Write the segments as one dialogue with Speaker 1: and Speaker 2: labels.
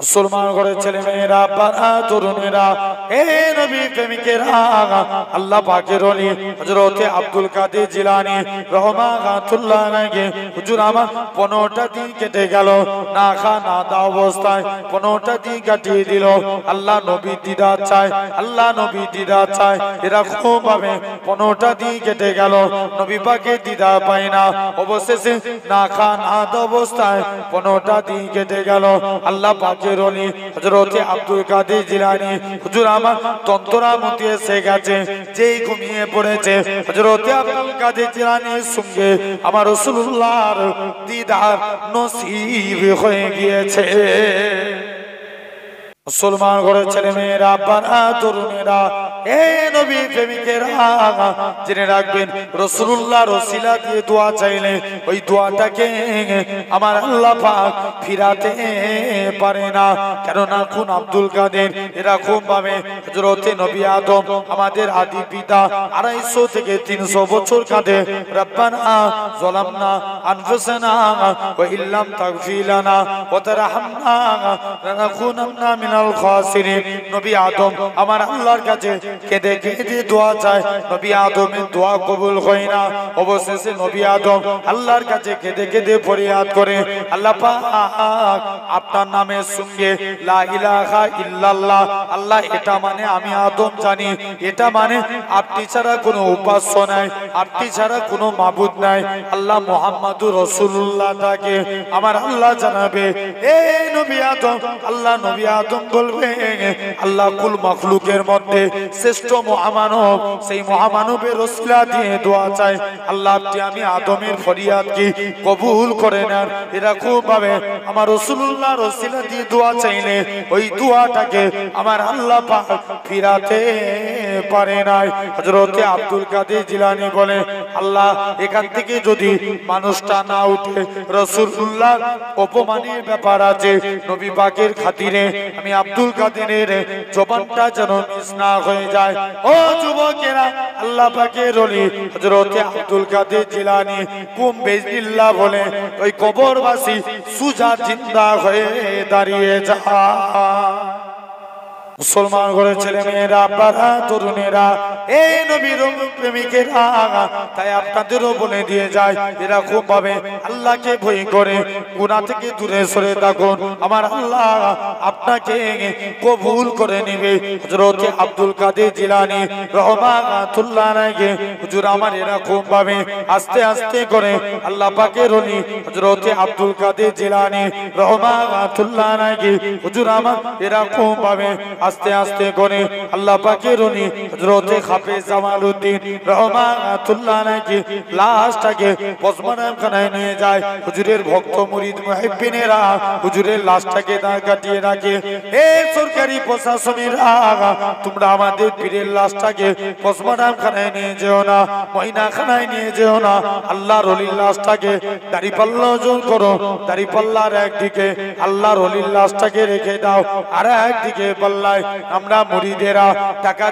Speaker 1: মুসলমান ঘরের ছেলে মেয়েরা, পাড়া তরুণেরা, হে নবী প্রেমিকেরা, আল্লাহ পাকের ওলি হযরতে আব্দুল কাদের জিলানী রাহমাতুল্লাহ আলাইহি হুজুর আমার 15টা দিন কেটে গেল না খা না দাও অবস্থায়, 15টা দিন কাটিয়ে দিল। আল্লাহ নবী দিদার চায়, আল্লাহ নবী দিদার চায়, এরকম ভাবে 15টা দিন কেটে গেল, নবী পাকের দিদার পায় না। অবশেষে না খা না দাও অবস্থায় 15টা দিন কেটে গেল। আল্লাহ পাকের ওলি হযরতে আব্দুল কাদের জিলানী হুজুর আমার তন্তরা মতি এসে গেছে, যেই ঘুমিয়ে পড়েছে হযরতে আব্দুল কাদের জিলানীর সঙ্গে আমার রাসূলুল্লাহর দিদার নসিব হয়ে গিয়েছে। মুসলমান ঘরের ছেলে মেয়েরা, পাড়া তরুণেরা, হে নবী প্রেমিকেরা, জেনে রাখবেন রাসূলুল্লাহর ওসিলা দিয়ে দোয়া চাইলে ওই দোয়াটাকে আমার আল্লাহ পাক ফিরাতে পারে না। কেননা কোন আব্দুল কাদের এরকম ভাবে হযরতে নবী আদম আমাদের আদি পিতা 250 থেকে 300 বছর কাঁদে, রব্বানা যালামনা আনফুসানা ওয়া ইল্লাম তাগফির লানা ওয়া তারহামনা লানাকুনান্না মিনাল খাসিরিন। নবী আদম আমার আল্লাহর কাছে কেঁদে কেঁদে দোয়া চায়, নবী আদমের দোয়া কবুল হয় না। অবশেষে নবী আদম আল্লাহর কাছে কেঁদে কেঁদে ফরিয়াদ করে, আল্লাহ পাক আপনার নামের সঙ্গে লা ইলাহা ইল্লাল্লাহ, আল্লাহ এটা মানে আমি আদম জানি, এটা মানে আপনি ছাড়া কোনো উপাস্য নাই, আপনি ছাড়া কোনো মাবুদ নাই, আল্লাহ মুহাম্মাদুর রাসূলুল্লাহ তাকে আমার আল্লাহ জানাবে, এ নবী আদম, আল্লাহ নবী আদম বলবে আল্লাহ কুল মাখলুকের মধ্যে শ্রেষ্ঠ মহামানব, সেই মহামানবের ওসিলা দিয়ে দোয়া চাই, আল্লাহ আপনি আমি আদমের ফরিয়াদ কি কবুল করে নেন। এরকম ভাবে আমার রাসূলুল্লাহর ওসিলা দিয়ে দোয়া চাইলে ওই দোয়াটাকে আমার আল্লাহ পাক ফিরাতে পারে নাই। হযরতে আব্দুল কাদের জিলানী বলে, আল্লাহ এখান থেকে যদি মানুষটা না উঠে রাসূলুল্লাহ অপমানের ব্যাপার আছে, নবী পাকের খাতিরে আমি আব্দুল কাদেরের জবানটা যেন মিস না হয়ে যায়। ও যুবকেরা, আল্লাহ পাকের ওলি হযরতে আব্দুল কাদের জিলানী কুম বিসমিল্লাহ বলে ওই কবরবাসী সুজা জিন্দা হয়ে দাঁড়িয়ে যায়। মুসলমান ঘরের ছেলে মেয়েরা, পাড়া তরুণেরা, এই নবীর প্রেমিকেরা, তাই আপনাদেরও বলে দিয়ে যায় এরকম ভাবে আল্লাহকে ভয় করে গুনাহ থেকে দূরে সরে থাকুন, আমার আল্লাহ আপনাকে কবুল করে নেবে। হযরতে আব্দুল কাদের জিলানী রাহমাতুল্লাহ আলাইহি হুজুর আমার এরকম ভাবে আস্তে আস্তে করে আল্লাহ পাকের ওলি হযরতে আব্দুল কাদের জিলানী রাহমাতুল্লাহ আলাইহি হুজুর আমার এরকম ভাবে আস্তে আস্তে করে আল্লাহ পাকের ওলি হযরতে হাফেজ জামালউদ্দিন রাহমাতুল্লাহ আলাইহি লাশটাকে পোস্টমর্টম খানায় নিয়ে যায়। হুজুরের ভক্ত মুরিদ মুহিব্বিনেরা হুজুরের লাশটাকে দাঁড় কাটিয়ে রাখে, এ সরকারি প্রশাসনেরা তোমরা আমাদের পীরের লাশটাকে পোস্টমর্টম খানায় নিয়ে যেও না, ময়না খানায় নিয়ে যেও না, আল্লাহর ওলির লাশটাকে দাড়িপাল্লা ওজন করো, দাড়িপাল্লার একদিকে আল্লাহর ওলির লাশটাকে রেখে দাও, আর একদিকে পাল্লায় আমরা মুরিদেরা টাকা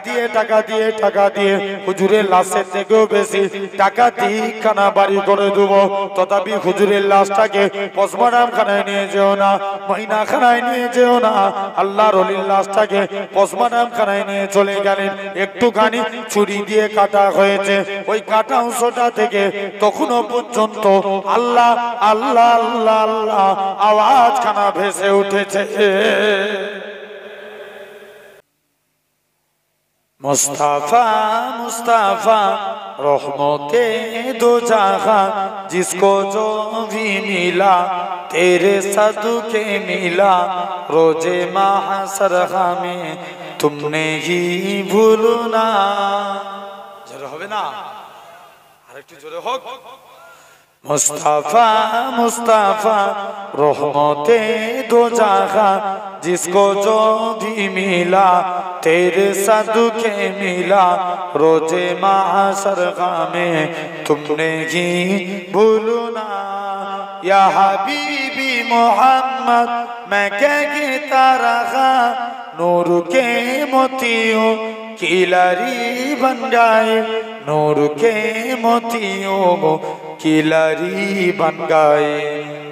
Speaker 1: দিয়ে হুজুরের লাশের থেকেও বেশি টাকা দিয়ে খানা বাড়ি করে দেবো, তথাপি হুজুরের লাশটাকে পোস্টমর্টম খানায় নিয়ে যেও না, মহিনা খানায় নিয়ে যেও না, আল্লাহর ওলির লাশটাকে পোস্টমর্টম খানায় নিয়ে চলে গেলেন। একটুখানি ছুরি দিয়ে কাটা হয়েছে, ওই কাটা অংশটা থেকে তখনও পর্যন্ত আল্লাহ আল্লাহ আল্লাহ আল্লাহ আওয়াজ খানা ভেসে উঠেছে। मुस्तफा मुस्तफा रहमते दो जहां, जिसको जो भी मिला तेरे सदके मिला, रोजे महशर में तुमने ही भूलना। जोरे होबे ना, आरेकटु जोरे होक। मुस्तफा मुस्तफा रहमते दो जहां, जिसको जो भी मिला तेरे सदके मिला, रोजे महशर में तुमने ही भूलना। या हबीबी मोहम्मद मैं कहता रहा, नूर के मोतियों की लरी बन गए, नूर के मोतियों की लरी बन गए।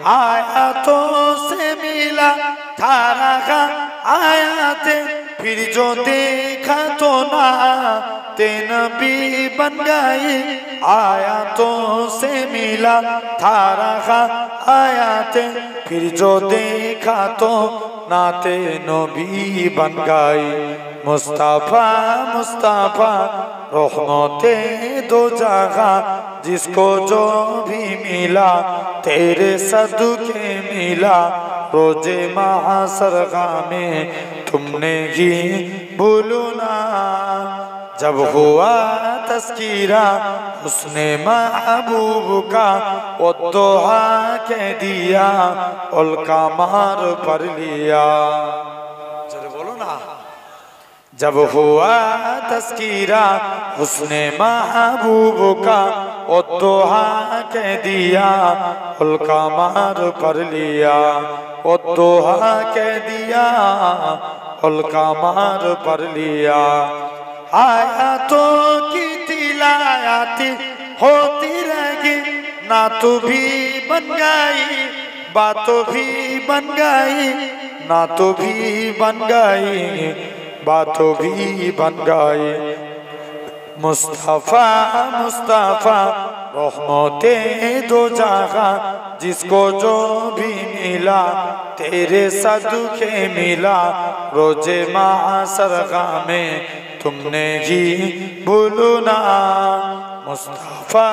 Speaker 1: आयातों से मिला था रहा आयाते, फिर जो देखा तो ना ते नबी बन गए। आयातों से मिला था रहा आयाते, फिर जो देखा तो नाते नबी बन गए। मुस्तफा मुस्तफा रहमते दो जगह, जिसको जो भी मिला तेरे सदके मिला। रोजे महाशर में तुमने ही भूलू ना, जब हुआ तस्कीरा उसने महबूब का, वो दोहा कह दिया उल्का मार पर लिया। चलो बोलो ना। जब हुआ तस्कीरा उसने महबूब का, वो दोहा कह दिया उल्का मार पर लिया। वो दोहा कह दिया उल्का मार पर लिया। आयातों की तिलावत होती रहेगी, ना तू भी बन गई बातों भी बन गई, ना तो भी बन गई बातों भी बन गई। मुस्तफा मुस्तफा रहमते दो जगह, जिसको जो भी मिला तेरे सदके मिला। रोजे महाशर में तुमने ही भूलू ना। मुस्तफा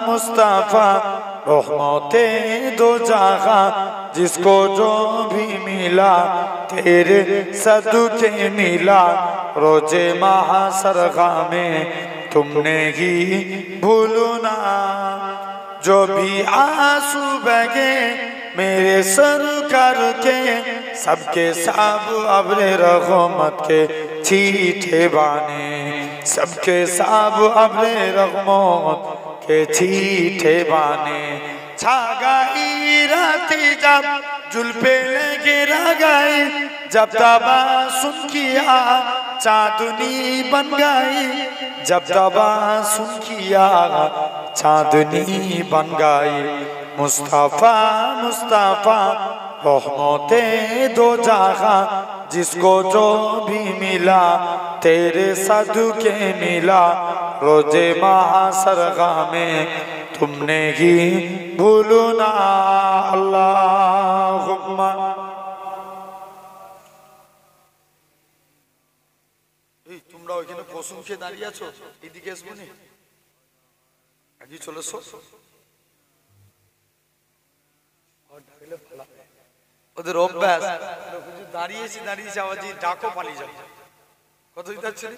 Speaker 1: मुस्तफा रहमते दो जगह, जिसको जो भी मिला तेरे सदके मिला। रोजे महाशर में तुमने ही भूलू ना। जो भी आंसू बगे मेरे सर करके, सबके सब अब्रे रहमत के छींटे बाने। सबके सब अब्रे रहमत के छींटे बाने। छा गई राती जब जुल्फे गिरा गई, जब तबा सुन किया चांदनी बन गई। जब तबा सुन किया चांदनी बन गई। मुस्तफा मुस्तफा रहमते दो जगह, जिसको जो भी मिला तेरे सदके मिला। रोजे महाशर में तुमने ही भूलू ना। अल्लाहुम्मा। তোমরা ওইখানে কসম খেয়ে দাঁড়িয়ে আছো, এদিকে আসবো নি, আগে চলে এসো। ওদের অভ্যাস, দাঁড়িয়েছি দাঁড়িয়েছি আবার যে ডাকো পালিয়ে যাবে। কত দিতে যাচ্ছিলি?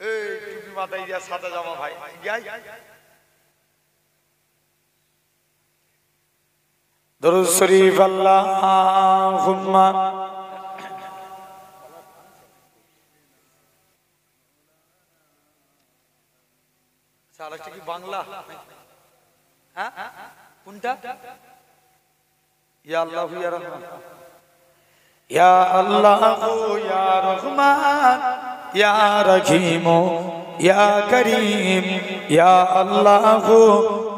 Speaker 1: এই টুপি মাথায় দিয়া সাদা জামা ভাই যাই। দরুদ শরীফ আল্লাহুম্মা। আরেকটা কি বাংলা? হ্যাঁ কোনটা? ইয়া আল্লাহু ইয়া রহমান, ইয়া আল্লাহু ইয়া রহমান, ইয়া রহিম ইয়া করিম, ইয়া আল্লাহু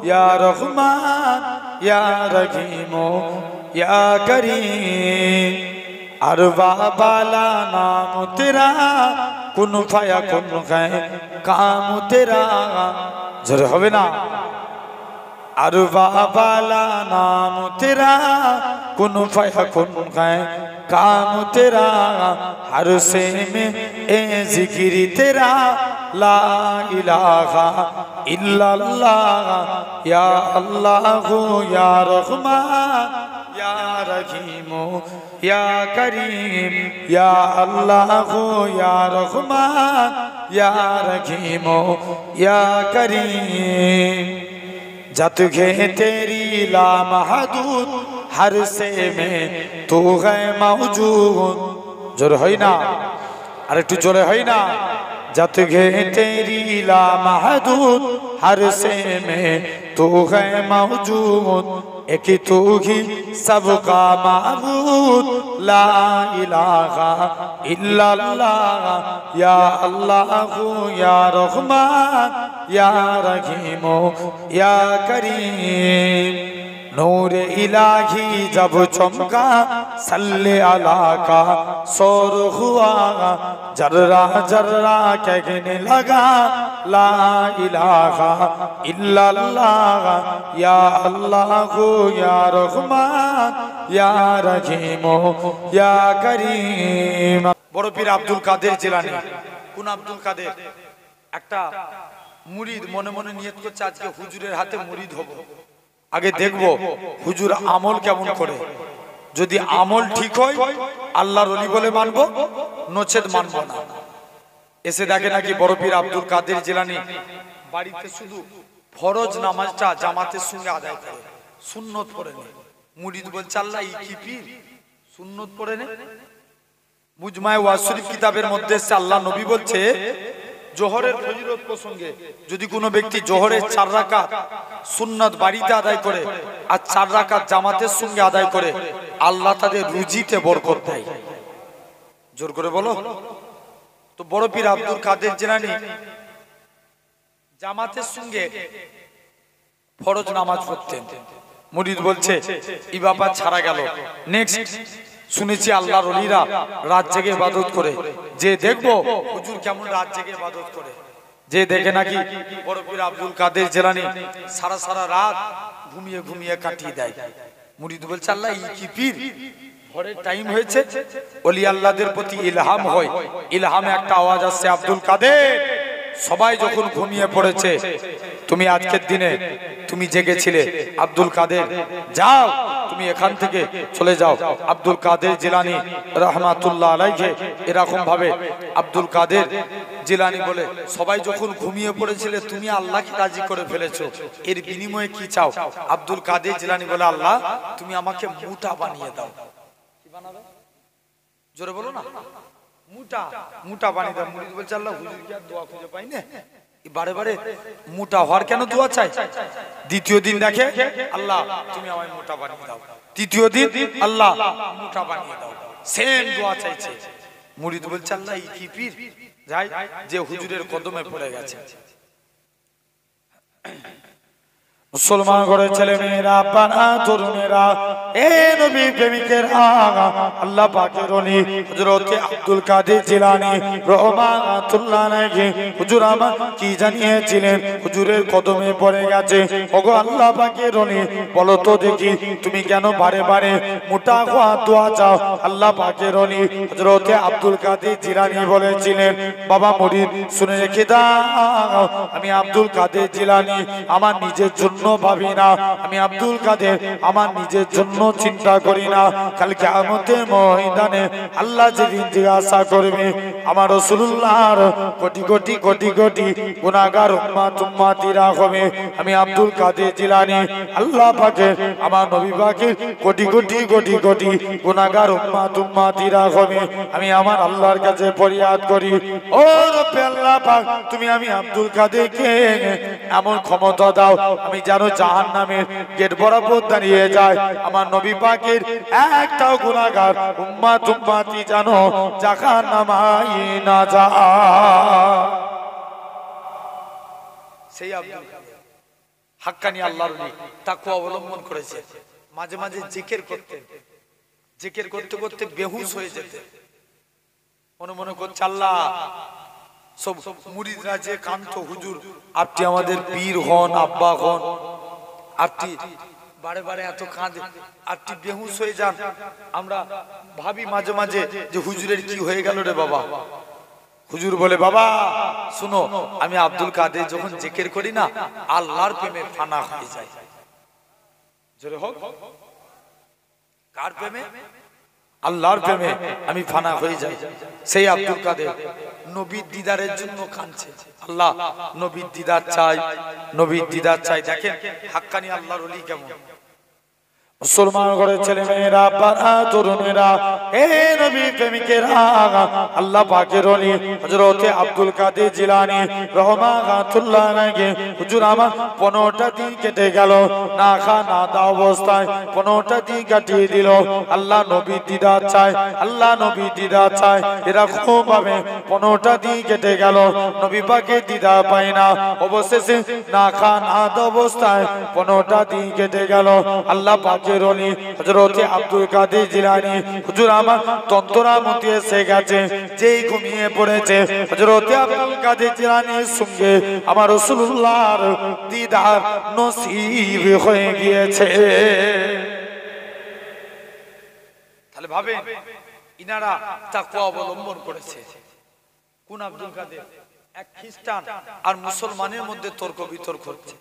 Speaker 1: ইয়া রহমান, ইয়া রহিম ইয়া করিম। अरवा बाला नाम तेरा, कुन फाया कुन है काम तेरा। जरा होवे ना। अरवा बाला नाम तेरा, कुन फाया कुन है काम तेरा। हर से में ए जिक्र तेरा, ला इलाहा इल्लल्लाह। या अल्लाहु या रहमान, या रहीम या करीम, या अल्लाहु या रहमान, या रहीम या करीम। जत घे तेरी ला महदूद, हर से में तू है मौजूद। जोर है ना, अरे तू जोर है ना। जत घे तेरी ला महदूद, हर से में तू है मौजूद। एक तू ही सबका माबूद ला इलाहा इल्लल्लाह या अल्लाह या रहमान या रहीम या करीम नूर इलाही जब चमका सल्ले अला का शोर हुआ जर्रा जर्रा कहने लगा ला इलाहा इल्लल्लाह या अल्लाह या रहमान या रहीम या करीम। बड़ पीर আব্দুল কাদের জিলানী। কোন আব্দুল কাদের? একটা মুরিদ মনে মনে নিয়ত করছে আজকে হুজুরের হাতে মুরিদ হব। আগে দেখবো হুজুর আমল কেমন করে, যদি আমল ঠিক হয় আল্লাহর ওলি বলে মানবো, নচেত মানবো না। এসে দেখে নাকি বড় পীর আব্দুল কাদের জিলানী বাড়িতে শুধু ফরজ নামাজটা জামাতের সঙ্গে আদায় করে, সুন্নত পড়ে নেয়। মুরিদ বলছে আল্লাহ এই কি পীর, সুন্নত পড়ে নেয়। মুজমায়ে ওয়াজ শরীফ কিতাবের মধ্যে আল্লাহ নবী বলছে জোহরের ফজিলত প্রসঙ্গে যদি কোনো ব্যক্তি জোহরের 4 রাকাত সুন্নাত বাড়িতে আদায় করে আর 4 রাকাত জামাতের সঙ্গে আদায় করে আল্লাহ তাদের রুজিতে বরকত দেয়। জোর করে বলো। তো বড় পীর আব্দুল কাদের জিলানী জামাতের সঙ্গে ফরজ নামাজ পড়তেন। মুরিদ বলছে এই ব্যাপার ছাড়া গেল। নেক্সট শুনেছি আল্লাহর ওলিরা রাত জেগে ইবাদত করে, যে দেখবো হুজুর কেমন রাত জেগে ইবাদত করে। যে দেখে নাকি বড় পীর আব্দুল কাদের জিলানী সারা সারা রাত ঘুমিয়ে ঘুমিয়ে কাটিয়ে দেয়। মুরিদ বলছে আল্লাহ এই কি পীর, ভোরের টাইম হয়েছে, ওলি আল্লাহদের প্রতি ইলহাম হয়, ইলহামে একটা আওয়াজ আসছে আব্দুল কাদের সবাই যখন ঘুমিয়ে পড়েছে তুমি আজকের দিনে তুমি জেগেছিলে, আব্দুল কাদের যাও তুমি এখান থেকে চলে যাও। আব্দুল কাদের জিলানী রাহমাতুল্লাহ আলাইহি এরকম ভাবে আব্দুল কাদের জিলানী বলে সবাই যখন ঘুমিয়ে পড়েছিলে তুমি আল্লাহকে রাজি করে ফেলেছো, এর বিনিময়ে কি চাও? আব্দুল কাদের জিলানী বলে আল্লাহ তুমি আমাকে মুটা বানিয়ে দাও। কি বানাবে? জোরে বলো না। মুটা, মুটা বানিয়ে দাও। মুরিদ বলছে আল্লাহ হুজুর কি আর দোয়া খুঁজে পাই না, বারে বারে মোটা হওয়ার কেন দোয়া চাই? দ্বিতীয় দিন দেখে আল্লাহ তুমি আমায় মোটা বানিয়ে দাও, তৃতীয় দিন আল্লাহ মোটা বানিয়ে দাও, সেম দোয়া চাইছে। মুরিদ বলছে আল্লাহ এই কি পীর যাই যে হুজুরের কদমে পড়ে গেছে। মুসলমান ঘরের ছেলে মেয়েরা, পানা তরুণেরা, এ নবী প্রেমিকেরা, আল্লাহ পাকের ওলি হযরত আব্দুল কাদের জিলানী রাহমাতুল্লাহ আলাইহি হুজুর আমার কি জানিয়েছিলেন? হুজুরের কদমে পড়ে গেছে। ওগো আল্লাহ পাকের ওলি বলো তো দেখি তুমি কেন বারে বারে মোটা হওয়া দোয়া চাও? আল্লাহ পাকের ওলি হযরত আব্দুল কাদের জিলানী বলেছিলেন বাবা মুরিদ শুনে রেখে দাও, আমি আব্দুল কাদের জিলানী আমার নিজের জন্য ভাবি না, আমি আব্দুল কাদের আমার নিজের জন্য চিন্তা করি না। কাল কিয়ামতের ময়দানে আল্লাহ যেদিন জিজ্ঞাসা করবে আমার রাসূলুল্লাহর কোটি কোটি কোটি কোটি গুনাহগার উম্মত উম্মতিরা হবে, আমি আব্দুল কাদের জিলানী আল্লাহ পাকে আমার নবী পাকের কোটি কোটি কোটি কোটি গুনাহগার উম্মত উম্মতিরা হবে, আমি আমার আল্লাহর কাছে ফরিয়াদ করি ও রব্বে আল্লাহ পাক তুমি আমি আব্দুল কাদেরকে এমন ক্ষমতা দাও আমি জানো জাহান্নামের গেট বরাবর দাঁড়িয়ে যায়, আমার নবী পাকের একটাও গুনাহগার উম্মত উম্মতি জানো জাহান্নামায় না যায়। সেই আব্দুল কাদের হাক্কানি আল্লাহর ওলি তাকওয়া অবলম্বন করেছে। মাঝে মাঝে জিকির করতেন, জিকির করতে করতে বেহুশ হয়ে যেতেন, মনে মনে করছে আল্লাহ সব মুরিদরা যে কান্ত হুজুর আপনি আমাদের পীর হন, আব্বা হন, আপনি বারে বারে এত কাঁদে, আপনি বেহুশ হয়ে যান। আমরা ভাবি মাঝে মাঝে যে হুজুরের কি হয়ে গেল রে বাবা। হুজুর বলে বাবা শুনো আমি আব্দুল কাদের যখন জিকির করি না আল্লাহর প্রেমে ফানা হয়ে যায়। জোরে হোক, কার প্রেমে? আল্লাহর প্রেমে আমি ফানা হয়ে যাই। সেই আব্দুল কাদের নবীর দিদারের জন্য কাঁদছে, আল্লাহ নবীর দিদার চাই, নবীর দিদার চাই। দেখেন হাক্কানি আল্লাহর ওলি কেমন। মুসলমান ঘরের ছেলে মেয়েরা, পাড়া তরুণেরা, হে নবী প্রেমিকেরা, আল্লাহ পাকের ওলি হযরতে আব্দুল কাদের জিলানী রাহমাতুল্লাহ আলাইহি হুজুর আমার 15টা দিন কেটে গেল না খা না দাওয়া অবস্থায়, 15টা দিন কাটিয়ে দিল। আল্লাহ নবী দিদার চায়, আল্লাহ নবী দিদার চায়, এরকম ভাবে 15টা দিন কেটে গেল, নবী পাকের দিদার পায় না। অবশেষে না খা না দাওয়া অবস্থায় 15টা দিন কেটে গেল। আল্লাহ পাকের ওলি হযরতে আব্দুল কাদের জিলানী হুজুর আমার তন্তরা মতি এসে গেছে, যেই ঘুমিয়ে পড়েছে হযরতে আব্দুল কাদের জিলানীর সঙ্গে আমার রাসূলুল্লাহর দিদার নসিব হয়ে গিয়েছে। তাহলে ভাবে ইনারা তাকওয়া অবলম্বন করেছে। কোন আব্দুল কাদের? এক খ্রিস্টান আর মুসলমানের মধ্যে তর্ক বিতর্ক হচ্ছে।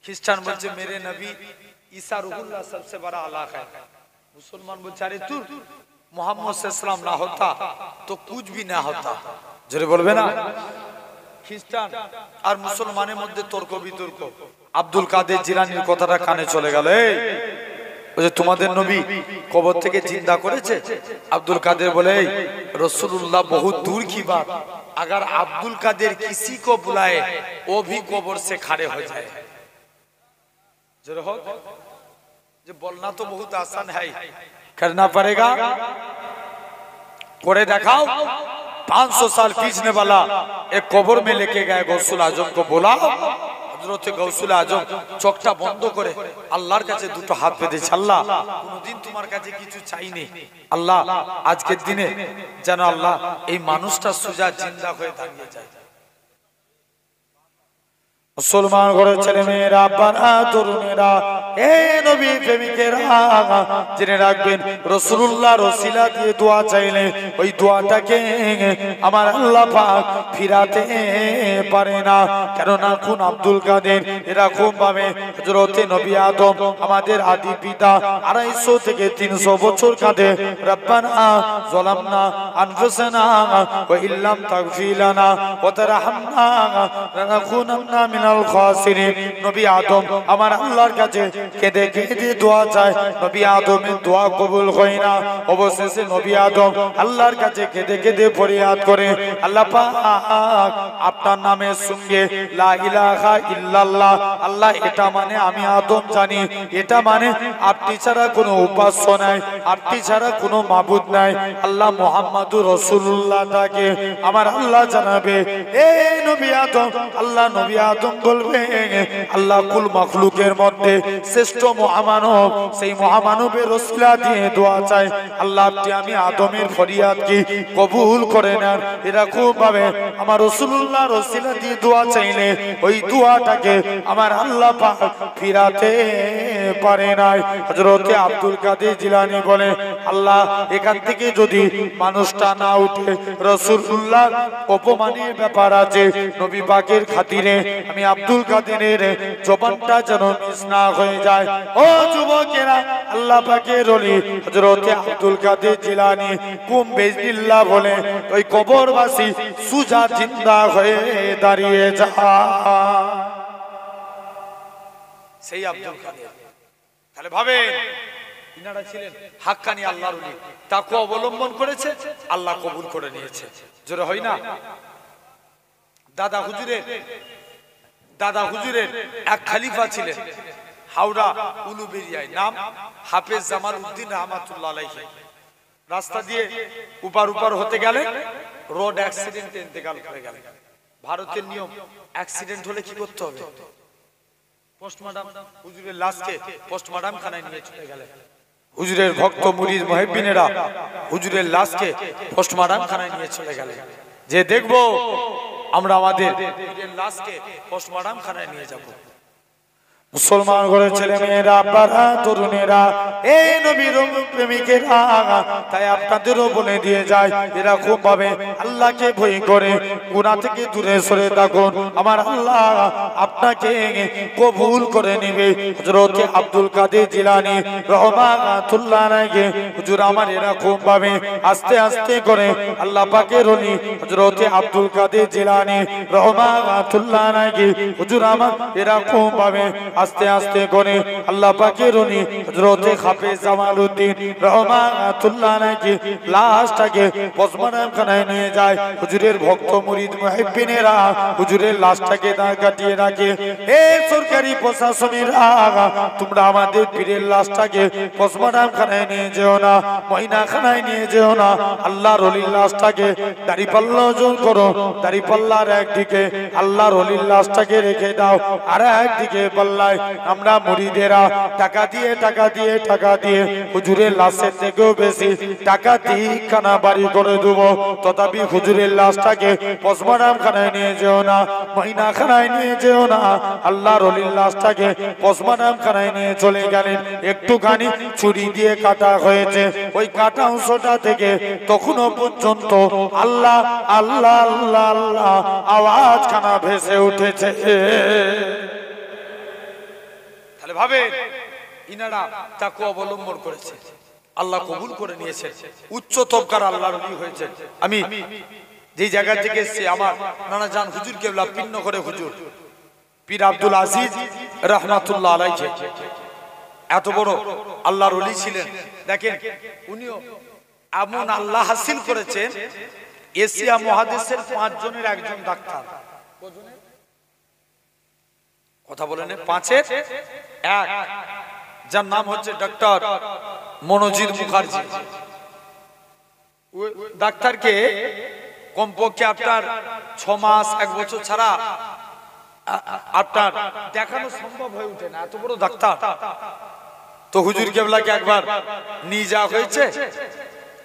Speaker 1: খ্রিস্টান বলছে মেরে নবী ঈসা রুহুল্লাহ सबसे बड़ा अल्लाह है। मुसलमान बोलते अरे तू मोहम्मद सल्लल्लाहु ना होता तो कुछ भी ना होता। জোরে বলবে না? খ্রিস্টান আর মুসলমানের মধ্যে তর্ক বিতর্ক। আব্দুল কাদের জিলানীর কথাটা কানে চলে গেল। এই ওই যে তোমাদের নবী কবর থেকে জিন্দা করেছে। আব্দুল কাদের বলে রাসূলুল্লাহ बहुत दूर की बात, अगर अब्दुल कादिर किसी को बुलाए वो भी कब्र से खड़े हो जाए। जो बोलना तो बहुत आसान है, करना पड़ेगा। करे दिखाओ। 500 साल पीछने वाला एक कब्र में लेके गए गौसुल आजम को, बोला हजरत गौसुल आजम चोखटा बंद करे আল্লাহর কাছে দুটো হাত পেতে, আল্লাহ কোনদিন তোমার কাছে কিছু চাইনি, আল্লাহ আজকের দিনে যেন আল্লাহ এই মানুষটা সুজা জিন্দা হয়ে দাঁড়িয়ে যায়। মুসলমান ঘরের ছেলে মেয়েরা, পাড়া তরুণেরা, হে নবী প্রেমিকেরা, জেনে রাখবেন রাসূলুল্লাহর ওসিলা দিয়ে দোয়া চাইলে ওই দোয়াটাকে আমার আল্লাহ পাক ফিরাতে পারে না। কেননা কোন আব্দুল কাদের এরকম ভাবে হযরতে নবী আদম আমাদের আদি পিতা 250 থেকে 300 বছর কাঁদে, রব্বানা যালামনা আনফুসানা ওয়া ইল্লাম তাগফির লানা ওয়া তারহামনা লানাকুনান্না মিনাল খাসিরিন। নবী আদম আমার আল্লাহর কাছে কেঁদে কেঁদে দোয়া চায়, নবী আদমের দোয়া কবুল হয় না। অবশেষে নবী আদম আল্লাহর কাছে কেঁদে কেঁদে ফরিয়াদ করে, আল্লাহ পাক আপনার নামের সঙ্গে লা ইলাহা ইল্লাল্লাহ, আল্লাহ এটা মানে আমি আদম জানি, এটা মানে আপনি ছাড়া কোনো উপাস্য নাই, আপনি ছাড়া কোনো মাবুদ নাই, আল্লাহ মুহাম্মাদুর রাসূলুল্লাহ তাকে আমার আল্লাহ জানাবে এ নবী আদম। আল্লাহ নবী আদম বলবে আল্লাহ কুল মাখলুকের মধ্যে শ্রেষ্ঠ মহামানব, সেই মহামানবের ওসিলা দিয়ে দোয়া চাই, আল্লাহ আপনি আমি আদমের ফরিয়াদ কি কবুল করে নেন। এরকম ভাবে আমার রাসূলুল্লাহর ওসিলা দিয়ে দোয়া চাইলে ওই দোয়াটাকে আমার আল্লাহ পাক ফিরাতে পারে নাই। হযরতে আব্দুল কাদের জিলানী বলে আল্লাহ এখান থেকে যদি মানুষটা না উঠে, রাসূলুল্লাহর অপমানের ব্যাপার আছে, নবী পাকের খাতিরে আমি আব্দুল কাদেরের জবানটা যেন মিস না হয়ে যায়। ও যুবকেরা, আল্লাহ পাকের ওলি হযরতে আব্দুল কাদের জিলানী কুম বিজনিল্লাহ বলে ওই কবরবাসী সুজা জিন্দা হয়ে দাঁড়িয়ে যায়। সেই আব্দুল কাদের। তাহলে ভাবেন ইনারা ছিলেন হাক্কানি আল্লাহর ওলি, তাকওয়া অবলম্বন করেছে, আল্লাহ কবুল করে নিয়েছে। জোরে হয় না? দাদা হুজুরের এক খলিফা ছিলেন হাওড়া উলুবেরিয়ায়, নাম হাফেজ জামাল উদ্দিন রাহমাতুল্লাহ আলাইহি। রাস্তা দিয়ে উপার হতে গেলে রোড অ্যাক্সিডেন্টে ইন্তেকাল করে গেলেন। ভারতের নিয়ম, অ্যাক্সিডেন্ট হলে কি করতে হবে? পোস্টমর্টম, হুজুরের লাশকে পোস্টমর্টম খানায় নিয়ে চলে গেলেন। হুজুরের ভক্ত মুরিদ মুহিব্বিনেরা হুজুরের লাশকে পোস্টমর্টম খানায় নিয়ে চলে গেলেন, যে দেখবো আমরা আমাদের লাশকে পোস্টমর্টম খানায় নিয়ে যাব। মুসলমান ঘরের ছেলে মেয়েরা, পাড়া তরুণেরা, এই নবীর প্রেমিকেরা, তাই আপনাদেরও বলে দিয়ে যায় এরকম ভাবে আল্লাহকে ভয় করে গুনাহ থেকে দূরে সরে থাকুন, আমার আল্লাহ আপনাকে কবুল করে নেবে। হযরত আব্দুল কাদের জিলানী রাহমাতুল্লাহ আলাইহি হুজুর আমার এরকম ভাবে আস্তে আস্তে করে আল্লাহ পাকের ওলি হযরত আব্দুল কাদের জিলানী রাহমাতুল্লাহ আলাইহি হুজুর আমার এরকম ভাবে আস্তে আস্তে করে আল্লাহ পাকের উনি হযরতে হাফেজ জামালউদ্দিন রহমাতুল্লাহ আলাইহি লাশটাকে পোস্টমর্টম খানায় নিয়ে যায়। হুজুরের ভক্ত মুরিদ মুহিব্বিনেরা হুজুরের লাশটাকে দাঁড় কাটিয়ে রাখে। এ সরকারি প্রশাসনেরা, তোমরা আমাদের পীরের লাশটাকে পোস্টমর্টম খানায় নিয়ে যেও না, ময়না খানায় নিয়ে যেও না। আল্লাহর ওলির লাশটাকে দাড়িপাল্লা ওজন করো, দাড়িপাল্লার একদিকে আল্লাহর ওলির লাশটাকে রেখে দাও, আর একদিকে পাল্লায় আমরা মুরিদেরা টাকা দিয়ে হুজুরের লাশের থেকেও বেশি টাকা দিয়ে খানা বাড়ি করে দেবো। তথাপি হুজুরের লাশটাকে পোস্টমর্টম খানায় নিয়ে যেও না, ময়না খানায় নিয়ে যেও না। আল্লাহর ওলির লাশটাকে পোস্টমর্টম খানায় নিয়ে চলে গেলেন। একটুখানি ছুরি দিয়ে কাটা হয়েছে, ওই কাটা অংশটা থেকে তখনও পর্যন্ত আল্লাহ আল্লাহ আল্লাহ আল্লাহ আওয়াজ খানা ভেসে উঠেছে। তাহলে ভাবে ইনারা তাকে অবলম্বন করেছে, আল্লাহ কবুল করে নিয়েছে, উচ্চ তবকার আল্লাহর ওলি হয়েছে। আমি যে জায়গা থেকে এসেছি, আমার নানা জান হুজুর কেবলা পিন্ন করে হুজুর পীর আব্দুল আজিজ রহমাতুল্লাহ আলাইহি এত বড় আল্লাহর ওলি ছিলেন। দেখেন উনিও এমন আল্লাহ হাসিল করেছেন, এশিয়া মহাদেশের 5 জনের একজন ডাক্তার। কথা বলেন 5-এর 1, যার নাম হচ্ছে ডক্টর মনোজিৎ মুখার্জি। ডাক্তারকে কমপক্ষে আপনার 6 মাস 1 বছর ছাড়া আপনার দেখানো সম্ভব হয়ে ওঠে না, এত বড় ডাক্তার। তো হুজুর কেবলাকে একবার নিয়ে যাওয়া হয়েছে,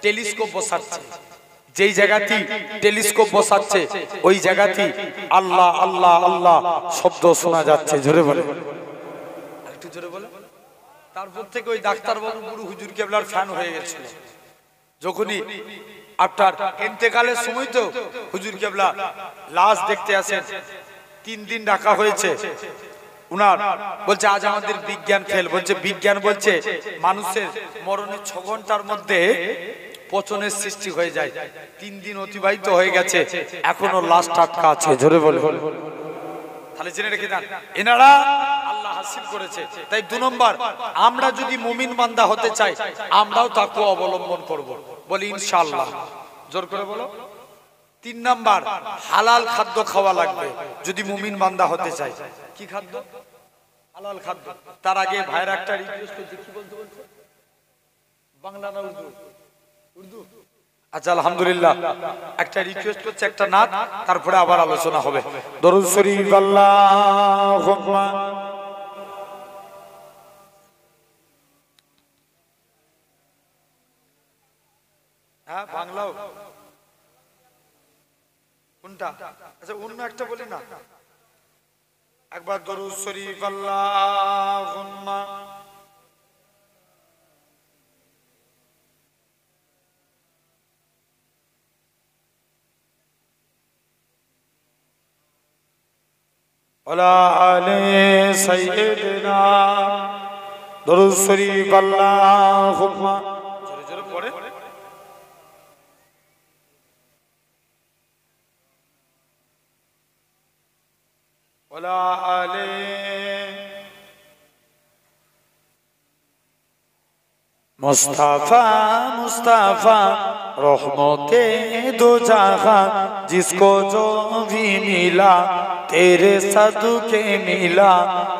Speaker 1: টেলিস্কোপ বসাচ্ছে। যেই জায়গাটি টেলিস্কোপ বসাচ্ছে ওই জায়গাটি আল্লাহ আল্লাহ আল্লাহ শব্দ শোনা যাচ্ছে। জোরে বলে, একটু জোরে বলে। তারপর থেকে ওই ডাক্তার বাবু পুরো হুজুর কেবলার ফ্যান হয়ে গেছিল। যখনই আপনার ইন্তেকালের সময় তো হুজুর কেবলা লাশ দেখতে আসেন, 3 দিন রাখা হয়েছে। উনার বলছে আজ আমাদের বিজ্ঞান ফেল, বলছে বিজ্ঞান বলছে মানুষের মরণের 6 ঘন্টার মধ্যে পচনের সৃষ্টি হয়ে যায়। 3 দিন অতিবাহিত হয়ে গেছে, এখনো লাশ টাটকা আছে। জোরে বলে। তাহলে জেনে রেখে দেন, এনারা আল্লাহ হাসিল করেছে। তাই 2 নম্বর, আমরা যদি মুমিন বান্দা হতে চাই, আমরাও তাকওয়া অবলম্বন করব। বলি ইনশাআল্লাহ। জোর করে বলো। 3 নম্বর, হালাল খাদ্য খাওয়া লাগবে যদি মুমিন বান্দা হতে চাই। কি খাদ্য? হালাল খাদ্য। তার আগে ভাইয়ের একটা রিকোয়েস্ট করছি, কি বলতে বলছো? বাংলা না উর্দু? উর্দু। আচ্ছা আলহামদুলিল্লাহ, একটা রিকোয়েস্ট করছে, একটা নাত, তারপরে আবার আলোচনা হবে। দরুদ শরীফ আল্লাহুম্মা। হ্যাঁ বাংলাও কোনটা? আচ্ছা অন্য একটা বলি না, একবার দরুদ শরীফ আল্লাহুম্মা। আলা আলে সাইয়্যিদিনা। দরুদ শরীফ আল্লাহুম্মা। জোরে জোরে পড়ে। আলা আলে मुस्तफा मुस्तफा रहमते दो जहां, जिसको जो भी मिला तेरे सदके मिला,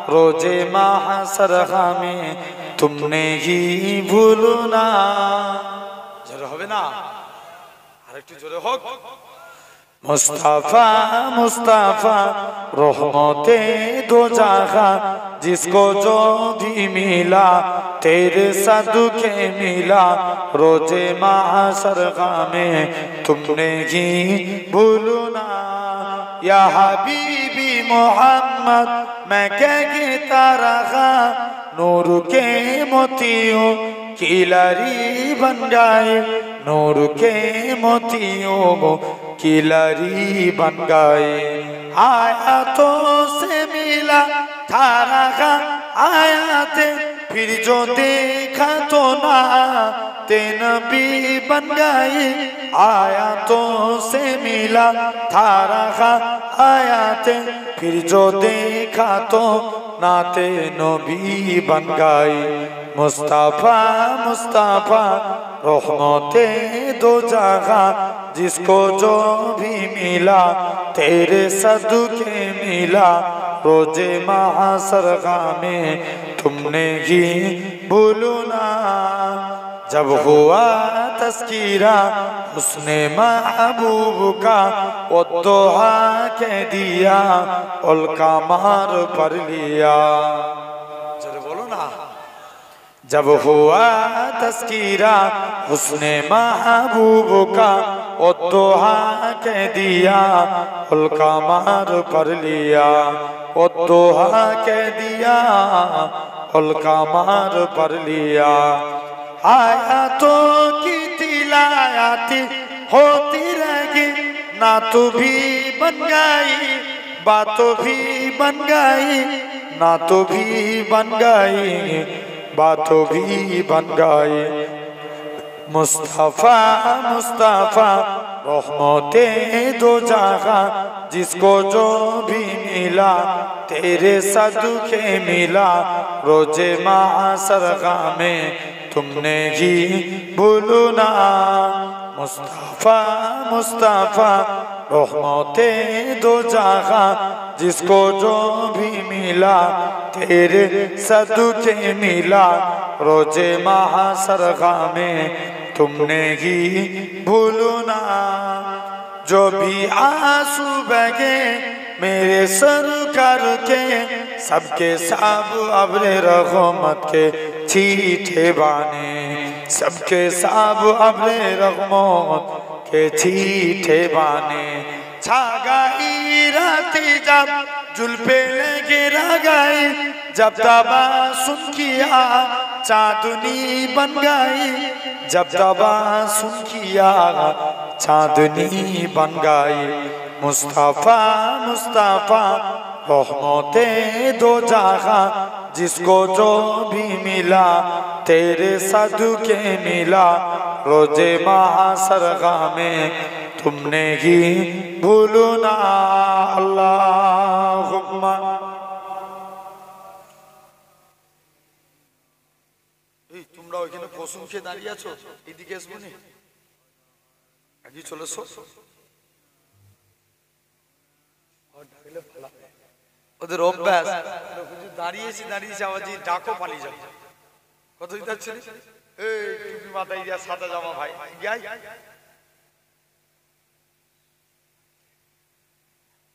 Speaker 1: रोजे महशर हमें तुमने ही भूलना। जोरे होबे ना, आरेकटु जोरे होक। मुस्तफा मुस्तफा रहमते दो जहां, जिसको जो भी मिला तेरे सदके मिला, रोजे महशर में तुमने ही भूलना। या हबीबी मोहम्मद मैं क्या कहता रहा, नूर के मोतियों की लरी बन गए, नूर के मोतियों की लरी बन गए। आयातों से मिला था रहा आयाते, फिर जो देखा तो ना ते नबी बन गए। आयातों से मिला था रहा आयाते, फिर जो देखा तो नाते नबी बन गई मुस्तफा मुस्तफा रहमते दो जगह जिसको जो भी मिला तेरे सदके मिला रोजे महासर में तुमने ही भूलू ना जब हुआ तस्कीरा उसने महबूब का वो दोहा कह दिया उल्का मार पर लिया चलो बोलो ना जब हुआ तस्कीरा उसने महबूब का वो दोहा कह दिया उल्का मार पर लिया वो दोहा कह दिया उल्का मार पर लिया आयातों की तिलावत होती रहेगी ना तू भी बन गई बातों भी बन गई ना तू भी बन गई बातों भी बन गई मुस्तफा मुस्तफा रहमते दो जगह जिसको जो भी मिला तेरे सदके मिला रोजे महासर में तुमने ही भूलू ना मुस्तफा मुस्तफा रहमते दो जगह जिसको जो भी मिला तेरे सदके मिला रोजे महासर में तुमने ही भूलू ना जो भी आंसू बगे मेरे सर करके सबके सब अब्रे रहमत के छींटे बाने सबके सब अब्रे रहमत के छींटे बाने छा गई राती जब जुल्फे गिरा गई जब दबा सुन किया चांदनी बन गई जब दबा सुन किया चांदनी बन गई मुस्तफा मुस्तफा रहमते दो जगह जिसको जो भी मिला तेरे सदके मिला रोजे महासर में तुमने ही भूलू ना अल्लाहुम्मा তোমরা ওইখানে কসম খেয়ে দাঁড়িয়ে আছো এদিকে আসবো নি আগে চলেছো ওদের অভ্যাস দাঁড়িয়েছি আওয়াজি ডাকো পালিয়ে যাও কত দিতে যাচ্ছে এই টুপি মাথায় দিয়া সাদা জামা ভাই যাই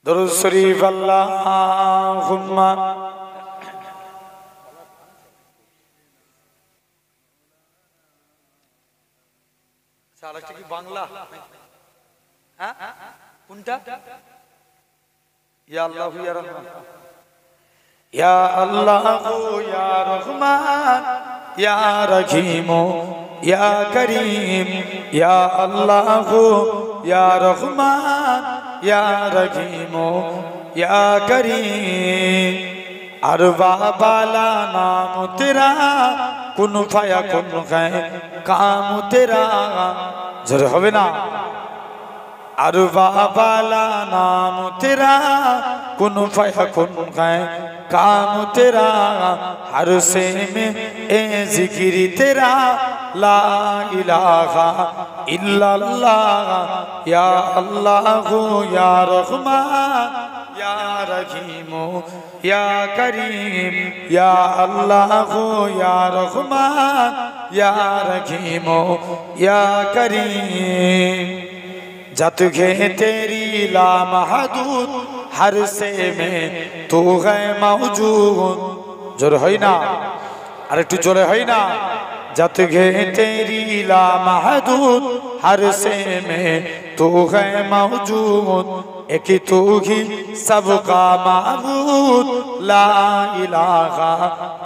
Speaker 1: দরুদ শরীফ আল্লাহুম্মা সারাটা কি বাংলা হ্যাঁ কোনটা ইয়া আল্লাহু ইয়া রহমান ইয়া আল্লাহু ইয়া রহমান ইয়া রহিম ইয়া করিম ইয়া আল্লাহু ইয়া রহমান ইয়া রহিম ইয়া করিম अरवा बाला नाम तेरा कुन फाया कुन है काम तेरा जर होवे ना अरवा बाला नाम तेरा कुन फाया कुन है काम तेरा हर से में ए जिक्र तेरा ला इलाहा इल्लल्लाह या अल्लाह या रहमान या रहीम या करीम या अल्लाह या रहमान या रहीम या करीम जत घे तेरी ला महदूद हर से में तू है मौजूद जोर है ना अरे तू जोर है ना जत घे तेरी ला महदूद हर से में तू है मौजूद एक तू ही सबका माबूद ला इलाहा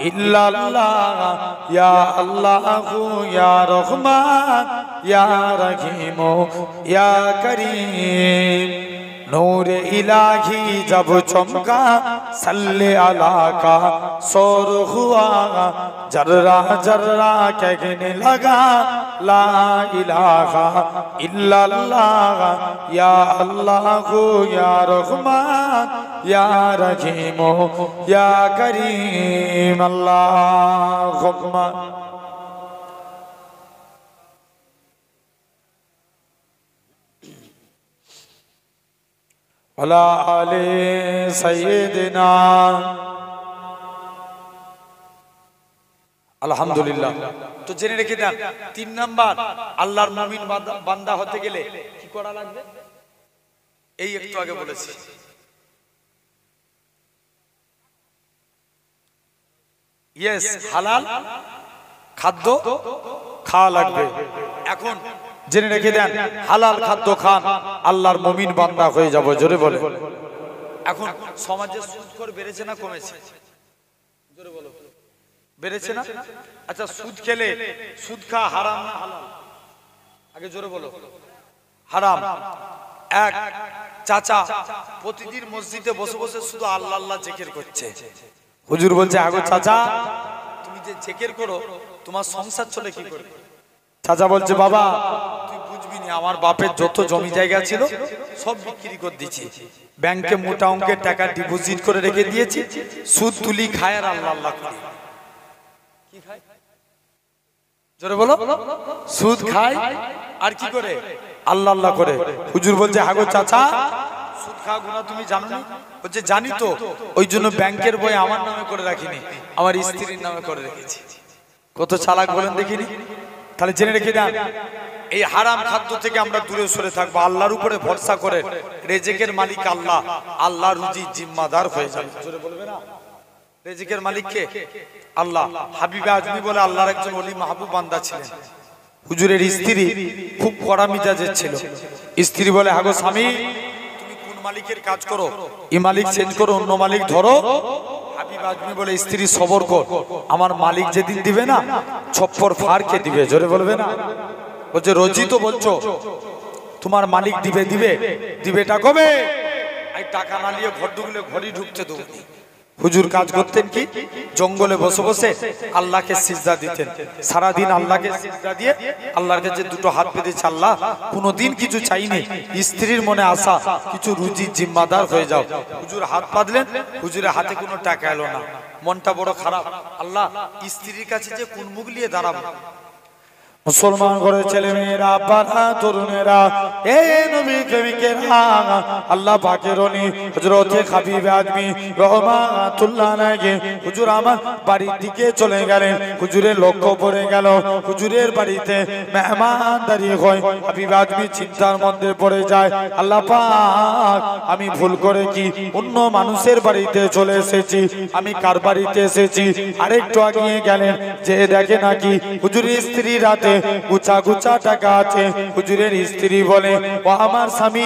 Speaker 1: इल्लल्लाह या अल्लाह या रहमान या रहीम या करीम नूर इलाही जब चमका सल्ले अला का शोर हुआ जर्रा जर्रा कहने लगा ला इलाहा इल्लल्लाह या अल्लाह या रहमान या रहीम या करीम अल्लाहुम्मा अला आले सय्यदना আলহামদুলিল্লাহ। তো জেনে রেখে দেন 3 নাম্বার আল্লাহর মুমিন বান্দা হতে গেলে কি করা লাগবে, এই একটু আগে বলেছি। ইয়েস, হালাল খাদ্য খাওয়া লাগবে। এখন জেনে রেখে দেন হালাল খাদ্য খান, আল্লাহর মুমিন বান্দা হয়ে যাব। জোরে বলে। এখন সমাজে সুদখোর বেড়েছে না কমেছে? জোরে বলো। বেড়েছে না? আচ্ছা, সুদ খেলে সুদ খাওয়া হারাম না হালাল? আগে জোরে বলো। হারাম। এক চাচা প্রতিদিন মসজিদে বসে বসে শুধু আল্লাহ আল্লাহ জিকির করছে। হুজুর বলছে, আগো চাচা তুমি যে জিকির করো তোমার সংসার চলে কি করে? চাচা বলছে, বাবা তুই বুঝবি না, আমার বাপের যত জমি জায়গা ছিল সব বিক্রি করে দিয়েছি, ব্যাংকে মোটা অঙ্কের টাকা ডিপোজিট করে রেখে দিয়েছি, সুদ তুলি খায় আর আল্লাহ আল্লাহ করি। কি খায়? জোরে বলো। সুদ খায় আর কি করে? আল্লাহ আল্লাহ করে। হুজুর বলছে, হাগো চাচা সুদ খাওয়া গুনাহ তুমি জানো না? বলছে, জানি তো, ওই জন্য ব্যাংকের বই আমার নামে করে রাখিনি, আমার স্ত্রীর নামে করে রেখেছি। কত চালাক বলেন দেখিনি। তাহলে জেনে রেখে দেন এই হারাম খাদ্য থেকে আমরা দূরে সরে থাকবো, আল্লাহর উপরে ভরসা করে। রেজেকের মালিক আল্লাহ, আল্লাহ রুজি জিম্মাদার হয়ে যাবে। জোরে বলবে না? রেজেকের মালিক কে? আল্লাহ। হাবিবে আজমি বলে আল্লাহর একজন ওলি মাহবুব বান্দা ছিলেন। হুজুরের স্ত্রী খুব কড়া মিজাজের ছিল। স্ত্রী বলে, হাগো স্বামী তুমি কোন মালিকের কাজ করো, এই মালিক চেঞ্জ করো, অন্য মালিক ধরো। হাবিব আজমি বলে, স্ত্রী সবর কর, আমার মালিক যেদিন দিবে না ছপ্পর ফাড় কে দিবে। জোরে বলবে না? বলছে, রোজই তো বলছো তোমার মালিক দিবে দিবে, দিবেটা কবে? এই টাকা না নিয়ে ঘর ঢুকলে ঘরই ঢুকতে দেবো। হুজুর কাজ করতেন কি? জঙ্গলে বসে বসে আল্লাহকে সিজদা দিতেন। সারা দিন আল্লাহকে সিজদা দিয়ে আল্লাহর কাছে দুটো হাত পেতেছে, আল্লাহ কোনোদিন কিছু চাইনি, স্ত্রীর মনে আশা কিছু রুজির জিম্মাদার হয়ে যাও। হুজুর হাত পাতলেন, হুজুরের হাতে কোনো টাকা এলো না, মনটা বড় খারাপ। আল্লাহ স্ত্রীর কাছে যে কোন মুখ নিয়ে দাঁড়াবো? মুসলমান ঘরের ছেলে মেয়েরা, পাড়া তরুণেরা, এ নবী প্রেমিকেরা, আল্লাহ পাকের ওলি হযরতে হাবিব আজমি রহমাতুল্লাহ আলাইহি হুজুর আমার বাড়ির দিকে চলে গেলেন। হুজুরের লক্ষ্য পড়ে গেল হুজুরের বাড়িতে মেহমানদারি হয়। হাবিব আজমি চিন্তার মধ্যে পড়ে যায়, আল্লাহ পাক আমি ভুল করে কি অন্য মানুষের বাড়িতে চলে এসেছি, আমি কার বাড়িতে এসেছি? আরেকটু আগিয়ে গেলেন, যে দেখে নাকি হুজুরের স্ত্রী রাতে গুছা গুছা টাকা আছে। হুজুরের স্ত্রী বলে, ও আমার স্বামী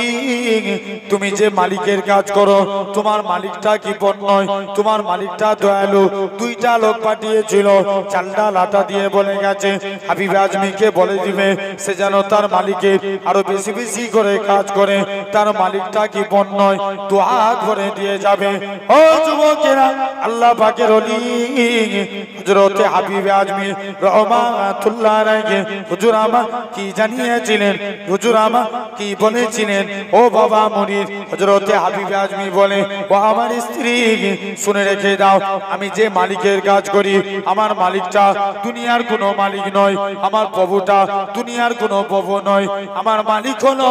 Speaker 1: তুমি যে মালিকের কাজ করো তোমার মালিকটা কি পর নয়? তোমার মালিকটা দয়ালু, 2টা লোক পাঠিয়েছিল, চালটা লাটা দিয়ে বলে গেছে হাবিব আজমিকে বলে দিবে সে যেন তার মালিকের আরো বেশি বেশি করে কাজ করে, তার মালিকটা কি পর নয়, তো হাত ভরে দিয়ে যাবে। ও যুবকেরা, আল্লাহ পাকের ওলি হযরতে হাবিব আজমি রহমাতুল্লাহ আলাইহি হুজুর আমার কি জানিয়েছিলেন, হুজুর আমার কি বলেছিলেন? ও বাবা মুনির, হযরতে হাবিব আজমি বলে, ও আমার স্ত্রী শুনে রেখে দাও, আমি যে মালিকের কাজ করি আমার মালিকটা দুনিয়ার কোনো মালিক নয়, আমার প্রভুটা দুনিয়ার কোনো প্রভু নয়, আমার মালিক হলো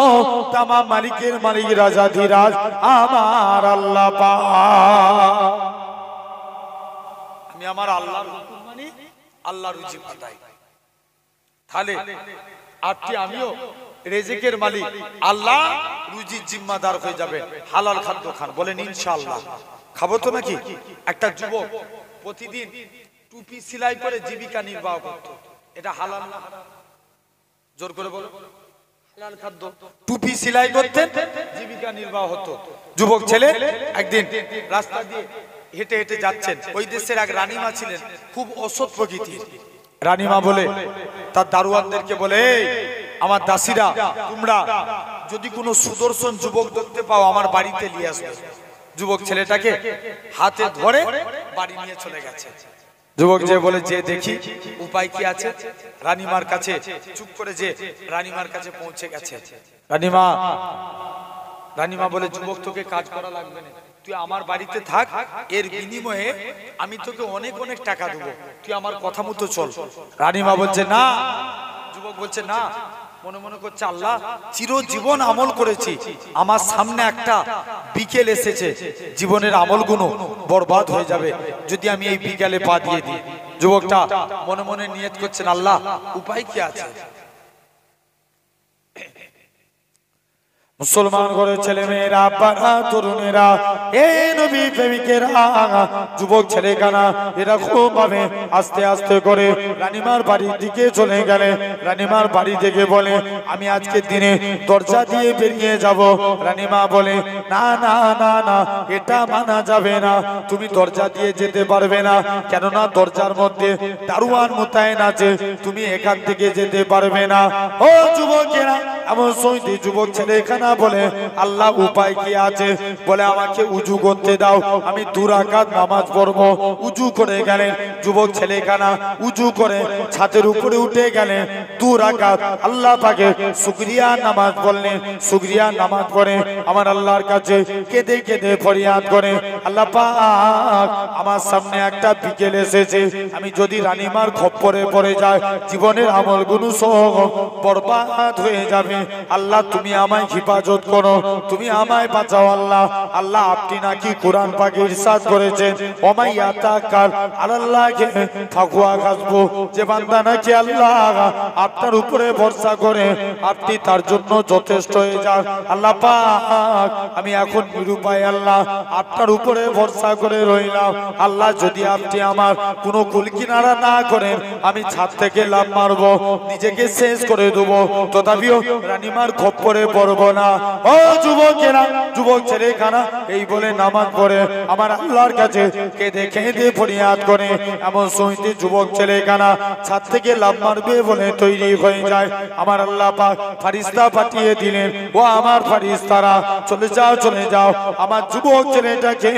Speaker 1: তামাম মালিকের মালিক রাজাধিরাজ আমার আল্লাহ পাক। আমি আমার আল্লাহর হুকুম মানি, আল্লাহর রুজি পাতাই। তাহলে আপনি আমিও রেজেকের মালিক, আল্লাহ রুজির জিম্মাদার হয়ে যাবে। হালাল খাদ্য খান, বলেন ইনশাআল্লাহ। খাবো তো নাকি? একটা যুবক প্রতিদিন টুপি সেলাই করে জীবিকা নির্বাহ করত, এটা হালাল না? জোর করে বলো। হালাল খাদ্য। টুপি সেলাই করতেন, জীবিকা নির্বাহ হতো। যুবক ছেলে একদিন রাস্তা দিয়ে হেঁটে হেঁটে যাচ্ছেন। ওই দেশের এক রানীমা ছিলেন, খুব অসৎ প্রকৃতির। রানীমা বলে তার দারোয়ানদেরকে বলে, আমার দাসীরা তোমরা যদি কোনো সুদর্শন যুবক দেখতে পাও আমার বাড়িতে নিয়ে আসবে। যুবক ছেলেটাকে হাতে ধরে বাড়ি নিয়ে চলে গেছে। যুবক যে বলে যে দেখি উপায় কি আছে। রানীমার কাছে চুপ করে যে রানীমার কাছে পৌঁছে গেছে। রানীমা বলে যুবক তোকে কাজ করা লাগবে না, তুই আমার বাড়িতে থাক, এর বিনিময়ে আমি তোকে অনেক অনেক টাকা দেবো, তুই আমার কথা মতো চল। রানীমা বলছে না। যুবক বলছে না, মনে মনে করছে আল্লাহ চিরজীবন আমল করেছি, আমার সামনে একটা বিকেল এসেছে, জীবনের আমলগুলো বরবাদ হয়ে যাবে যদি আমি এই বিকেলে পা দিয়ে দিই। যুবকটা মনে মনে নিয়ত করছেন আল্লাহ উপায় কি আছে। মুসলমান ঘরের ছেলে মেয়েরা, পাড়া তরুণেরা, এই নবী প্রেমিকেরা, যুবক ছেলেখানা, এরা খুব ভাবে আস্তে আস্তে করে রানীমার বাড়ির দিকে চলে গেলে। রানীমার বাড়ি থেকে বলে আমি আজকের দিনে দরজা দিয়ে বেরিয়ে যাব। রানীমা বলে না না না না, এটা মানা যাবে না, তুমি দরজা দিয়ে যেতে পারবে না, কেননা দরজার মধ্যে দারোয়ান মোতায়েন আছে, তুমি এখান থেকে যেতে পারবে না। ও যুবকেরা, এমন সৈদি যুবক ছেলেখানা বলে আল্লাহ উপায় কি আছে। বলে আমাকে উজু করতে দাও, আমি 2 রাকাত নামাজ পড়বো। উজু করে গেলেন যুবক ছেলেখানা, উজু করে ছাদের উপরে উঠে গেলেন। 2 রাকাত আল্লাহ পাকে শুকরিয়া নামাজ পড়লেন। শুকরিয়া নামাজ পড়ে আমার আল্লাহর কাছে কেঁদে কেঁদে ফরিয়াদ করে আল্লাহ পাক আমার সামনে একটা বিকেল এসেছে, আমি যদি রানীমার খপ্পরে পড়ে যায় জীবনের আমলগুলো সব বরবাদ হয়ে যাবে। আল্লাহ তুমি আমায় হিফাজত করো, তুমি আমায় বাঁচাও আল্লাহ। আল্লাহ আপনি নাকি কোরআন পাকে ইরশাদ করেছেন ওমাই ইয়াতাকাল আলাল্লাহি ফাহুয়া হাসবু, যে বান্দা নাকি আল্লাহ আপনার উপরে ভরসা করে আপনি তার জন্য যথেষ্ট হয়ে যান। আল্লাহ পাক আমি এখন নিরুপায় আল্লাহ আপনার উপরে ভরসা করে রইলাম। আল্লাহ যদি আপনি আমার কোনো কুল কিনারা না করেন আমি ছাদ থেকে লাফ মারবো, নিজেকে শেষ করে দেবো, তথাপিও রানীমার খপ্পরে পড়বো না। ও যুবকেরা, যুবক ছেলেখানা এই বলে নামাজ পড়ে আমার আল্লাহর কাছে কেঁদে কেঁদে ফরিয়াদ করে। এমন সহিতে যুবক ছেলেখানা ছাদ থেকে লাফ মারবে বলে তৈরি হয়ে যায়। আমার আল্লাহ পাক ফেরেশতা পাঠিয়ে দিলেন, ও আমার ফেরেশতারা চলে যাও চলে যাও, আমার যুবক ছেলেটাকে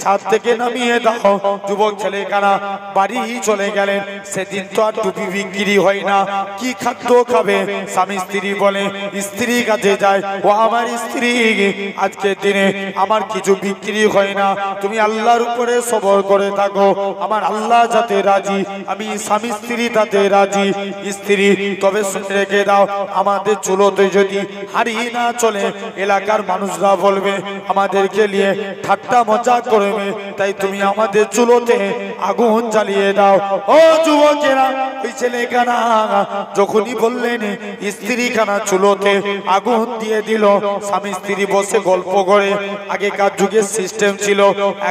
Speaker 1: ছাদ থেকে নামিয়ে দাও। যুবক ছেলেখানা বাড়ি চলে গেলেন। সেদিন তো আর টুপি বিক্রি হয় না, কি খাদ্য খাবে? স্বামী স্ত্রী বলে স্ত্রী কাছে যায়, ও আমার স্ত্রী আজকের দিনে আমার কিছু বিক্রি হয় না, তুমি আল্লাহর উপরে সবর করে থাকো, আমার আল্লাহ যাতে রাজি, আমি স্বামী স্ত্রী তাতে রাজি। স্ত্রী তবে শুনে রেখে দাও, আমাদের চুলোতে যদি হারিয়ে না চলে এলাকার মানুষরা বলবে আমাদেরকে নিয়ে ঠাট্টা মজা করবে, তাই তুমি আমাদের চুলোতে আগুন জ্বালিয়ে দাও। ও যুবকেরা, ওই ছেলেখানা যখনই বললেন স্ত্রীখানা চুলোতে আগুন দিয়ে দিল। স্বামী স্ত্রী বসে গল্প করে। আগেকার যুগের সিস্টেম ছিল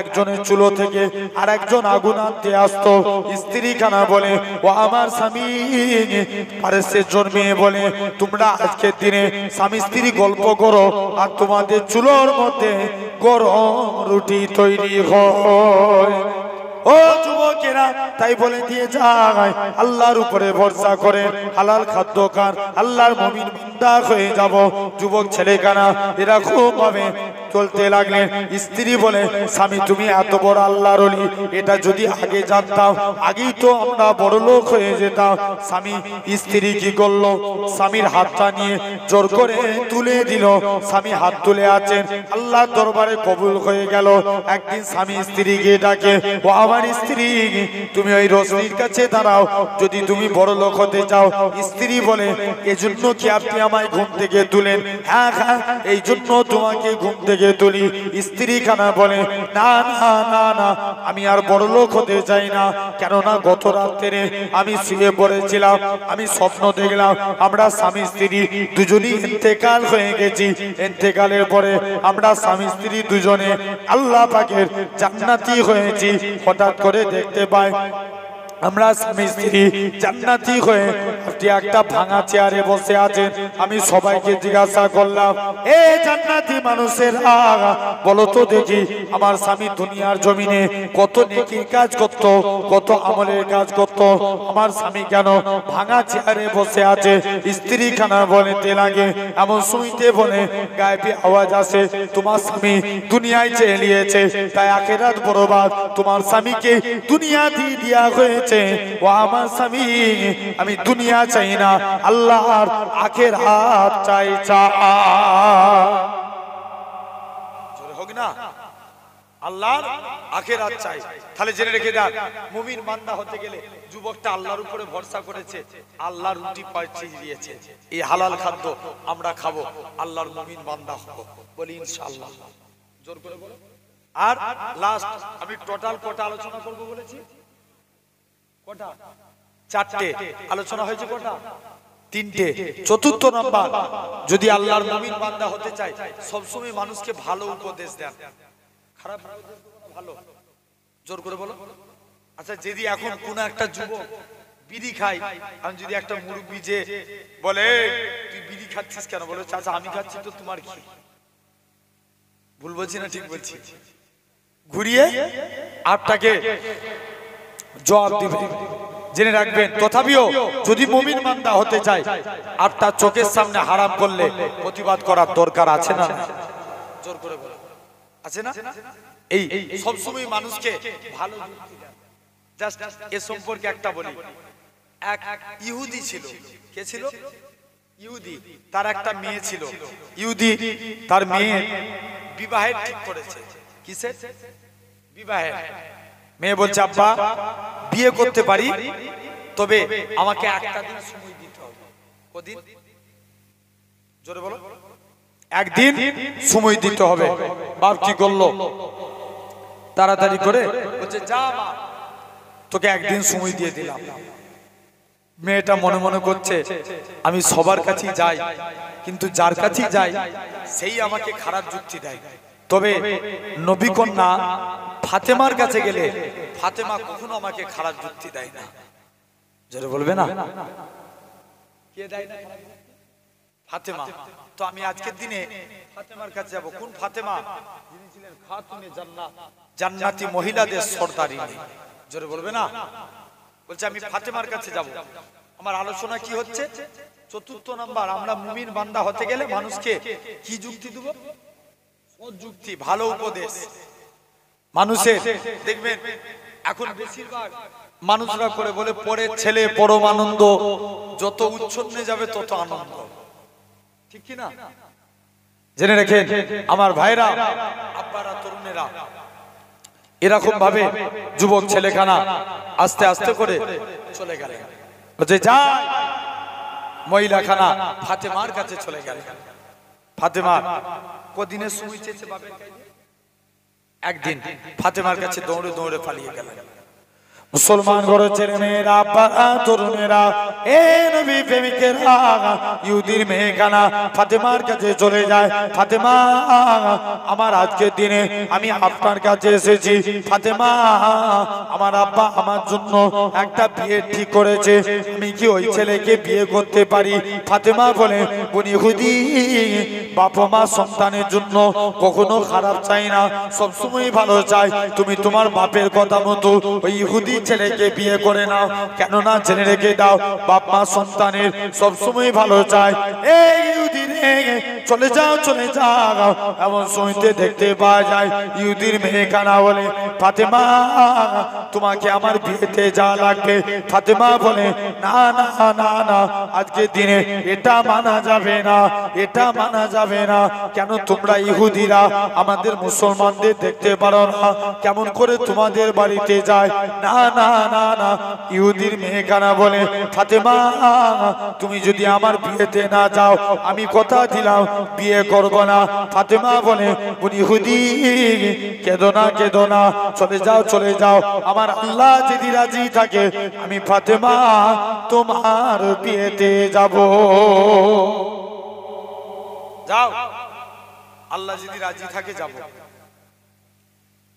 Speaker 1: একজনের চুলো থেকে আর একজন আগুন আনতে আসতো। স্ত্রীখানা বলে ও আমার স্বামী পারস্যের জন্মে বলে তোমরা আজকের দিনে স্বামী স্ত্রী গল্প করো আর তোমাদের চুলোর মধ্যে গরম রুটি তৈরি হয়। ও যুবকেরা, তাই বলে দিয়ে যায় আল্লাহর উপরে ভরসা করে হালাল খাদ্য খান, আল্লাহর মুমিন বান্দা হয়ে যাব। যুবক ছেলেখানা এরা খুব ভাবে চলতে লাগলেন। স্ত্রী বলে স্বামী তুমি এত বড় আল্লাহর ওলি, এটা যদি আগে জানতাম আগেই তো আমরা বড় লোক হয়ে যেতাম। স্বামী স্ত্রী কি করলো? স্বামীর হাতটা নিয়ে জোর করে তুলে দিল। স্বামী হাত তুলে আছেন, আল্লাহর দরবারে কবুল হয়ে গেল। একদিন স্বামী স্ত্রীকে ডাকে, ও আমার স্ত্রী তুমি ওই রশির কাছে দাঁড়াও, যদি তুমি বড় লোক হতে চাও। স্ত্রী বলে এজন্য কি আপনি আমায় ঘুম থেকে তুলেন? হ্যাঁ হ্যাঁ, এই জন্য তোমাকে ঘুম থেকে তুলি। স্ত্রী খানা বলে না না না না, আমি আর বড় লোক হতে চাই না, কেননা গত রাত্রে আমি শুয়ে পড়েছিলাম, আমি স্বপ্ন দেখলাম আমরা স্বামী স্ত্রী দুজনই ইন্তেকাল হয়ে গেছি। ইন্তেকালের পরে আমরা স্বামী স্ত্রী দুজনে আল্লাহ পাকের জান্নাতি হয়েছি। হঠাৎ করে দেখতে পাই আমরা স্বামী স্ত্রী জান্নাতি হয়ে আপনি একটা ভাঙা চেয়ারে বসে আছেন। আমি সবাইকে জিজ্ঞাসা করলাম, এ জান্নাতি মানুষেরা বলো তো দেখি, আমার স্বামী দুনিয়ার জমিনে কত নেকির কাজ করত, কত আমলের কাজ করত, আমার স্বামী কেন ভাঙা চেয়ারে বসে আছে? স্ত্রী খানা বলতে লাগে, এমন শুনতে বলে গায়েবী আওয়াজ আসে, তোমার স্বামী দুনিয়ায় চেয়ে নিয়েছে, তাই আখিরাত বরবাদ। তোমার স্বামীকে দুনিয়া দিয়ে দেয়া হয়েছে। ও আমার স্বামী, আমি দুনিয়া চাই না, আল্লাহর আখিরাত চাই। জোরে হোক না, আল্লাহর আখিরাত চাই। তাহলে জেনে রেখে দেন, মুমিন বান্দা হতে গেলে যুবকটা আল্লাহর উপরে ভরসা করেছে, আল্লাহর রুটি পাঠিয়ে দিয়েছে, এই হালাল খাদ্য আমরা খাবো, আল্লাহর মুমিন বান্দা হব, বলি ইনশাআল্লাহ। জোর করে বলো। আর লাস্ট আমি টোটাল কটা আলোচনা করব বলেছি? কটা? চারটে আলোচনা হয়েছে। কটা? তিনটে। চতুর্থ নাম্বার, যদি আল্লাহর মুমিন বান্দা হতে চায়, সবসময় মানুষকে ভালো উপদেশ দেন, খারাপ ভালো। জোর করে বলো। আচ্ছা, যদি এখন কোন একটা যুবক বিড়ি খায়, আমি যদি একটা মুরব্বি যে বলে তুই বিড়ি খাচ্ছিস কেন, বলে চাচা আমি খাচ্ছি তো তোমার কি? ভুল বলছি না ঠিক বলছি? ঘুরিয়ে আপনাকে জবাব দিবে, জেনে রাখবেন। তথাপিও যদি মুমিন বান্দা হতে চায়, আপনার চোখের সামনে হারাম করলে প্রতিবাদ করার দরকার আছে না? জোর করে বলো, আছে না? এই সবসময় মানুষকে ভালো যুক্তি দেন। জাস্ট এ সম্পর্কে একটা বলি। এক ইহুদি ছিল। কে ছিল? ইহুদি। তার একটা মেয়ে ছিল। ইহুদি তার মেয়ে বিবাহের ঠিক করেছে। কিসের বিবাহের? মেয়ে বলছে, আব্বা বিয়ে করতে পারি, তবে আমাকে একটা দিন সময় দিতে হবে। কদিন? জোরে বলো। একদিন সময় দিতে হবে। বাপ কি করলো? তাড়াতাড়ি করে বলছে, যা মা, তোকে একদিন সময় দিয়ে দিলাম। মেয়েটা মনে মনে করছে, আমি সবার কাছেই যাই, কিন্তু যার কাছেই যাই সেই আমাকে খারাপ যুক্তি দেয়। তবে নবী কন্যা ফাতেমার কাছে গেলে ফাতেমা কখনো আমাকে খারাপ যুক্তি দেয় না। যারা বলবে না কে দেয় না? ফাতেমা। তো আমি আজকের দিনে ফাতেমার কাছে যাব। কোন ফাতেমা? যিনি ছিলেন খাতুনে জান্নাত, জান্নাতি মহিলাদের সর্দারিনী। জোরে বলবে না? বলছে আমি ফাতেমার কাছে যাব। আমার আলোচনা কি হচ্ছে? চতুর্থ নাম্বার, আমরা মুমিন বান্দা হতে গেলে মানুষকে কি যুক্তি দেব? যুক্তি, ভালো উপদেশ। মানুষের দেখবেন এখন বেশিরভাগ মানুষরা করে বলে, পরের ছেলে পরম আনন্দ, যত উচ্ছন্নে যাবে তত আনন্দ। ঠিক কি না? জেনে রেখেন আমার ভাইরা, আব্বারা, তরুণেরা, এরকম ভাবে যুবক ছেলেখানা আস্তে আস্তে করে চলে গেলে, বলছে যা মহিলাখানা ফাতেমার কাছে চলে গেল। ফাতেমা কদিনের সময় চেয়েছে বাপের কাছে? একদিন। ফাতেমার কাছে দৌড়ে দৌড়ে পালিয়ে গেল। মুসলমান ঘরের ছেলে মেয়েরা, আব্বারা, তরুণেরা, এ নবী প্রেমিকেরা, ইহুদির মেয়েখানা ফাতেমার কাছে চলে যায়। ফাতেমা, আমার আজকের দিনে আমি আপনার কাছে এসেছি। ফাতেমা, আমার আব্বা আমার জন্য একটা বিয়ে ঠিক করেছে, আমি কি ওই ছেলেকে বিয়ে করতে পারি? ফাতেমা বলে, কোন ইহুদি বাবা মা সন্তানের জন্য কখনো খারাপ চাই না, সবসময় ভালো চাই। তুমি তোমার বাপের কথা মতো ওই ইহুদি ছেলেকে বিয়ে করে নাও, কেননা জেনে রেখে দাও, বাপ মা সন্তানের সবসময় ভালো চায়। এই ইহুদি রে, চলে যাও চলে যাও। এমন শুনতে দেখতে পাওয়া যায়। ইহুদির মেয়েখানা বলে, ফাতেমা তোমাকে আমার বিয়েতে যা লাগবে। ফাতেমা বলে, না না না না, আজকের দিনে এটা মানা যাবে না, এটা মানা যাবে না। কেন তোমরা ইহুদিরা আমাদের মুসলমানদের দেখতে পারো না? কেমন করে তোমাদের বাড়িতে যায়? না না না না। ইহুদির মেয়েখানা বলে, ফাতেমা তুমি যদি আমার বিয়েতে না যাও, আমি কথা দিলাম বিয়ে করব না। ফাতেমা বলে, ইহুদি কেঁদো না কেঁদো না, চলে যাও চলে যাও। আমার আল্লাহ যদি রাজি থাকে, আমি ফাতেমা তোমার বিয়েতে যাব। যাও, আল্লাহ যদি রাজি থাকে যাব।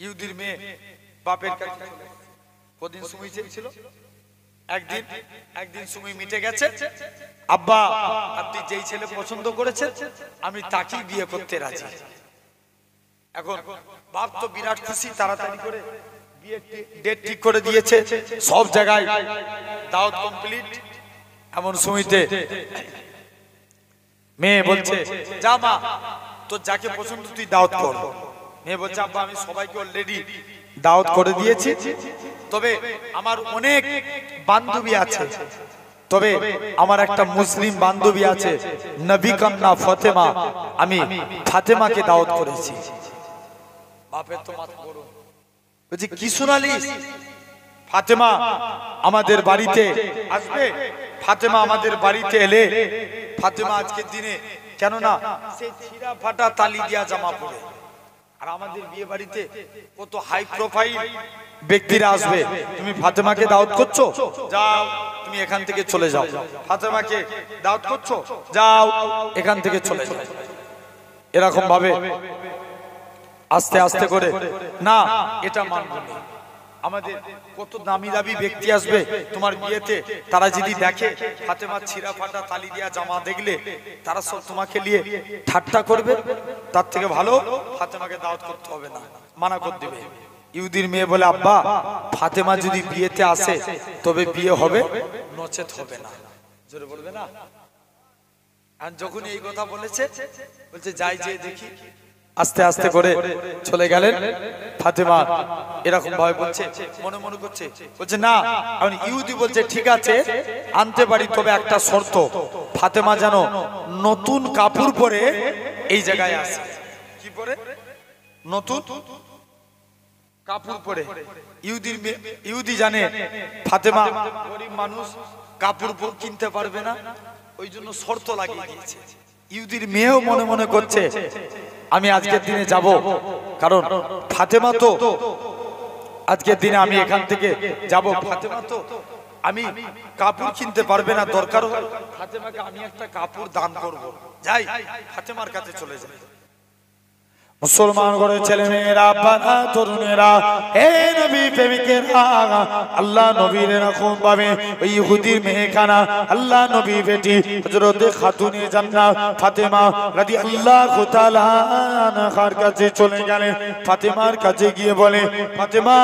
Speaker 1: ইহুদির মেয়ে বাপের কাছে কদিন সময় চেয়েছিল? একদিন একদিন সুমি মিটে গেছে, আব্বা আপনি যেই ছেলে পছন্দ করেছেন আমি তাকেই বিয়ে করতে রাজি। এখন বাপ তো বিরাট খুশি, তাড়াতাড়ি করে বিয়ে ডেট ঠিক করে দিয়েছে, সব জায়গায় দাওয়াত কমপ্লিট। এমন সুমিতে মেয়ে বলছে যা মা তোর যাকে পছন্দ তুই দাওয়াত কর। মেয়ে বলছে আব্বা আমি সবাইকে অলরেডি দাওয়াত করে দিয়েছি, তবে আমার অনেক বান্ধবী আছে, তবে আমার একটা মুসলিম বান্ধবী আছে নবী কন্যা ফাতেমা, আমি ফাতেমাকে দাওয়াত করেছি। বাপের তো মাথা গরম, বলছি কি শোনালিস? ফাতেমা আমাদের বাড়িতে আসবে, ফাতেমা আমাদের বাড়িতে এলে ফাতেমা আজকের দিনে, কেননা সে ছিঁড়া ফাটা তালি দিয়া জামা পরে, আর আমাদের বিয়ে বাড়িতে কত হাই প্রোফাইল ব্যক্তিরা আসবে, তুমি ফাতেমাকে দাওয়াত করছো, যাও তুমি এখান থেকে চলে যাও। ফাতেমাকে দাওয়াত করছো, যাও এখান থেকে চলে যাও। এরকম ভাবে আস্তে আস্তে করে, না এটা মানব না। আমাদের কত দামি দামি ব্যক্তি আসবে তোমার বিয়েতে, তারা যদি দেখে ফাতেমার ছিঁড়া ফাটা তালি দিয়া জামা দেখলে তারা সব তোমাকে নিয়ে ঠাট্টা করবে, তার থেকে ভালো ফাতেমাকে দাওয়াত করতে হবে না, মানা করে দিবে। ইহুদির মেয়ে বলে আব্বা ফাতেমা যদি বিয়েতে আসে তবে বিয়ে হবে, নচেত হবে না। জোরে বলবে না? আর যখন এই কথা বলেছে বলছে যাই যে দেখি, আস্তে আস্তে করে চলে গেলেন। ফাতেমা এরকম ভাবে বলছে, মনে মনে করছে, বলছে না। এখন ইহুদি বলছে ঠিক আছে আনতে পারি, তবে একটা শর্ত, ফাতেমা যেন নতুন কাপড় পরে এই জায়গায় আসে। কি পরে? নতুন কাপড় পরে। ইহুদি জানে ফাতেমা গরিব মানুষ, কাপড় কিনতে পারবে না, ওই জন্য শর্ত লাগিয়ে দিয়েছে। ইহুদির মেয়েও মনে মনে করছে আমি আজকের দিনে যাব, কারণ ফাতেমা তো আজকের দিনে আমি এখান থেকে যাব, ফাতেমা তো আমি কাপড় কিনতে পারবে না, দরকার হয় ফাতেমাকে আমি একটা কাপড় দান করব, যাই ফাতেমার কাছে চলে যাই। মুসলমান করে ছেলে মেয়েরা, বাবা তরুণেরা, হে নবী প্রেমিকেরা, আল্লাহ নবীর এরকম ভাবে ওই ইহুদির মেয়েখানা আল্লাহ নবী বেটি হযরত খাতুনে জান্নাত ফাতেমা রাদিয়াল্লাহু তাআলা আনহার কাছে চলে গেলেন। ফাতেমার কাছে গিয়ে বলে, ফাতেমা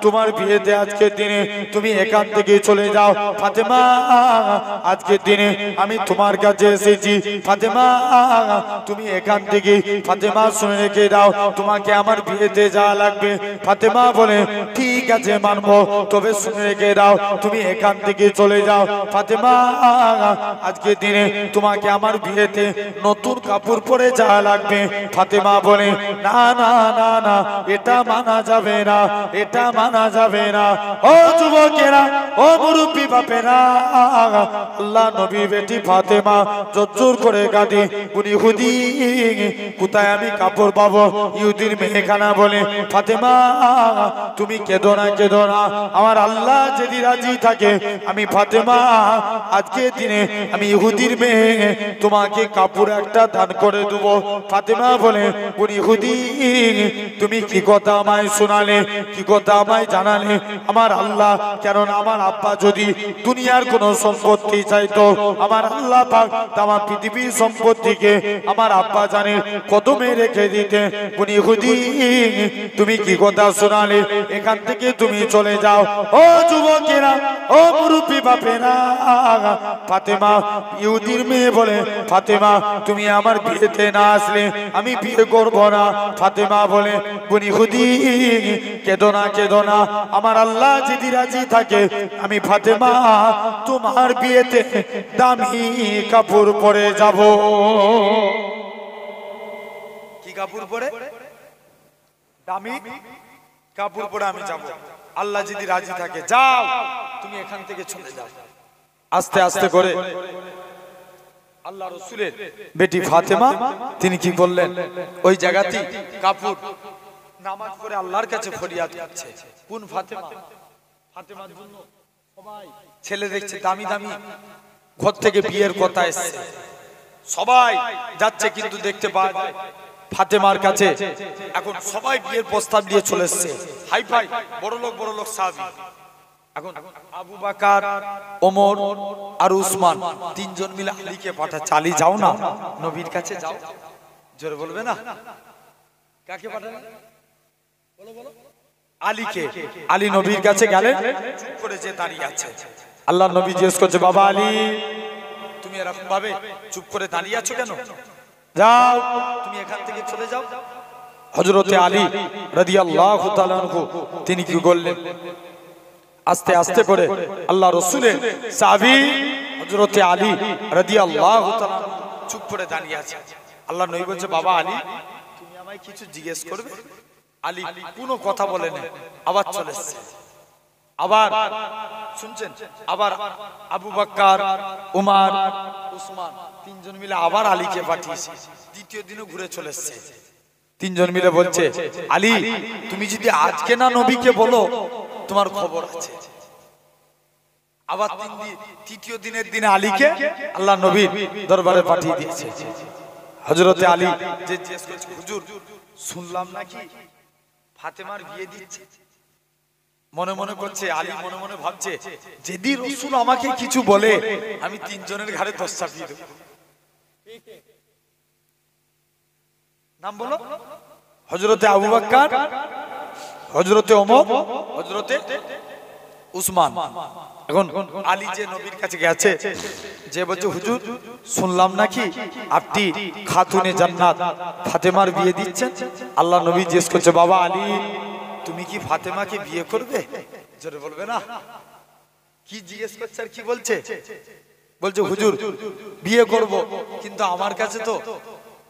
Speaker 1: তোমার বিয়েতে আজকের দিনে তুমি এখান থেকে চলে যাও। ফাতেমা আজকের দিনে আমি তোমার কাছে এসেছি, ফাতেমা তুমি এখান থেকে, ফাতেমা শুনে রেখে দাও তোমাকে আমার বিয়েতে যাওয়া লাগবে। ফাতেমা বলে ঠিক আছে মানবো, তবে শুনে রেখে দাও তুমি এখান থেকে চলে যাও। ফাতেমা আজকে দিনে তোমাকে আমার বিয়েতে নতুন কাপড় পরে যাওয়া লাগবে। ফাতেমা বলে না না না না, এটা মানা যাবে না, এটা মানা যাবে না। ও যুবকেরা, ও মুরব্বী বাপেরা, আল্লাহ নবী বেটি ফাতেমা জোর করে কাঁদে, উনি হুদি কোথায় আমি কাপড় পাবো? ইহুদির মেয়েখানা বলে ফাতেমা তুমি কেঁদো না, কেঁদো না, আমার আল্লাহ যদি রাজি থাকে আমি ফাতেমা আজকে দিনে আমি ইহুদির মেয়ে তোমাকে কাপড় একটা দান করে দেবো। ফাতেমা বলে উনি ইহুদি তুমি কি কথা আমায় শোনালে, কি কথা আমায় জানালে? আমার আল্লাহ, কেননা আমার আব্বা যদি দুনিয়ার কোন সম্পত্তি চাইতো, আমার আল্লাহ পাক তাম পৃথিবীর সম্পত্তিকে আমার আব্বা জানে কদমে রেখে দিতে। উনি ইহুদি তুমি কি কথা শোনালে? এখান থেকে তুমি চলে যাও। ও যুবকেরা, ও মুরব্বী বাপেরা, ফাতেমা ইহুদির মেয়ে বলে ফাতেমা তুমি আমার বিয়েতে না আসলে আমি বিয়ে করব না। ফাতেমা বলে উনি ইহুদি কেঁদো না, কেঁদো না, আমার আল্লাহ যদি রাজি থাকে আমি ফাতেমা তোমার বিয়েতে দামি কাপড় পরে যাব। কি কাপড় পরে? দামি কাপড় পরে আমি যাব, আল্লাহ যদি রাজি থাকে। যাও তুমি এখান থেকে চলে যাও। আস্তে আস্তে করে আল্লাহ রাসূলের বেটি ফাতেমা তিনি কি করলেন, ওই জায়গাতে কাপড় নামাজ পড়ে আল্লাহর কাছে ফরিয়াদ করছে। কোন ফাতেমা? ফাতেমার জন্য সবাই ছেলে দেখছে, দামি দামি ঘর থেকে বিয়ের কথা এসেছে, সবাই যাচ্ছে, কিন্তু দেখতে পাওয়া যায় ফাতেমার কাছে এখন সবাই বিয়ের প্রস্তাব দিয়ে চলে এসেছে। হাই ফাই বড় লোক সাহাবী, এখন আবু বকর, ওমর আর উসমান তিনজন মিলে আলীকে পাঠাচ্ছে, আলী যাও না নবীর কাছে যাও। জোরে বলবে না, কাকে পাঠালেন? বলো বলো। আলীকে। আলী নবীর কাছে গেলেন, চুপ করে যে দাঁড়িয়ে আছে। আল্লাহর নবী জিজ্ঞেস করছে, বাবা আলী তুমি এরকম ভাবে চুপ করে দাঁড়িয়ে আছো কেন? যাও তুমি এখান থেকে চলে যাও। হযরতে আলী রাদিয়াল্লাহু তাআলা আনহু তিনি কি বললেন? আস্তে আস্তে করে আল্লাহ রাসূলের সাহাবী হযরতে আলী রাদিয়াল্লাহু তাআলা চুপ করে দাঁড়িয়ে আছে। আল্লাহ নবী বলছে, বাবা আলী তুমি আমায় কিছু জিজ্ঞেস করবে? আলী কোনো কথা বলে না, আবার চলে এসেছে। আবার শুনছেন, আবার আবু বকর, উমর, উসমান তিনজন মিলে আবার আলীকে পাঠিয়েছে। দ্বিতীয় দিনও ঘুরে চলে এসেছে। তিনজন মিলে বলছে, আলী তুমি যদি আজকে না নবীকে বলো তোমার খবর আছে। আবার তৃতীয় দিনের দিনে আলীকে আল্লাহ নবীর দরবারে পাঠিয়ে দিয়েছে। হযরতে আলী যে জিজ্ঞেস করছে, হুজুর শুনলাম নাকি ফাতেমার বিয়ে দিচ্ছে। মনে মনে করছে, আলী মনে মনে ভাবছে, যদি রাসূল আমাকে কিছু বলে আমি তিনজনের ঘাড়ে দোষ চাপিয়ে দেব। নাম বলো। হযরতে আবু বকর, হযরতে ওমর, হযরতে উসমান। এখন আলী যে নবীর কাছে গেছে, যে বলছে, হুজুর শুনলাম নাকি আপনি খাতুনে জান্নাত ফাতেমার বিয়ে দিচ্ছেন। আল্লাহ নবী জিজ্ঞেস করছে, বাবা আলী তুমি কি ফাতেমাকে বিয়ে করবে? জোরে বলবে না। কি জিজ্ঞেস করছে আর কি বলছে? বলছে, হুজুর বিয়ে করব, কিন্তু আমার কাছে তো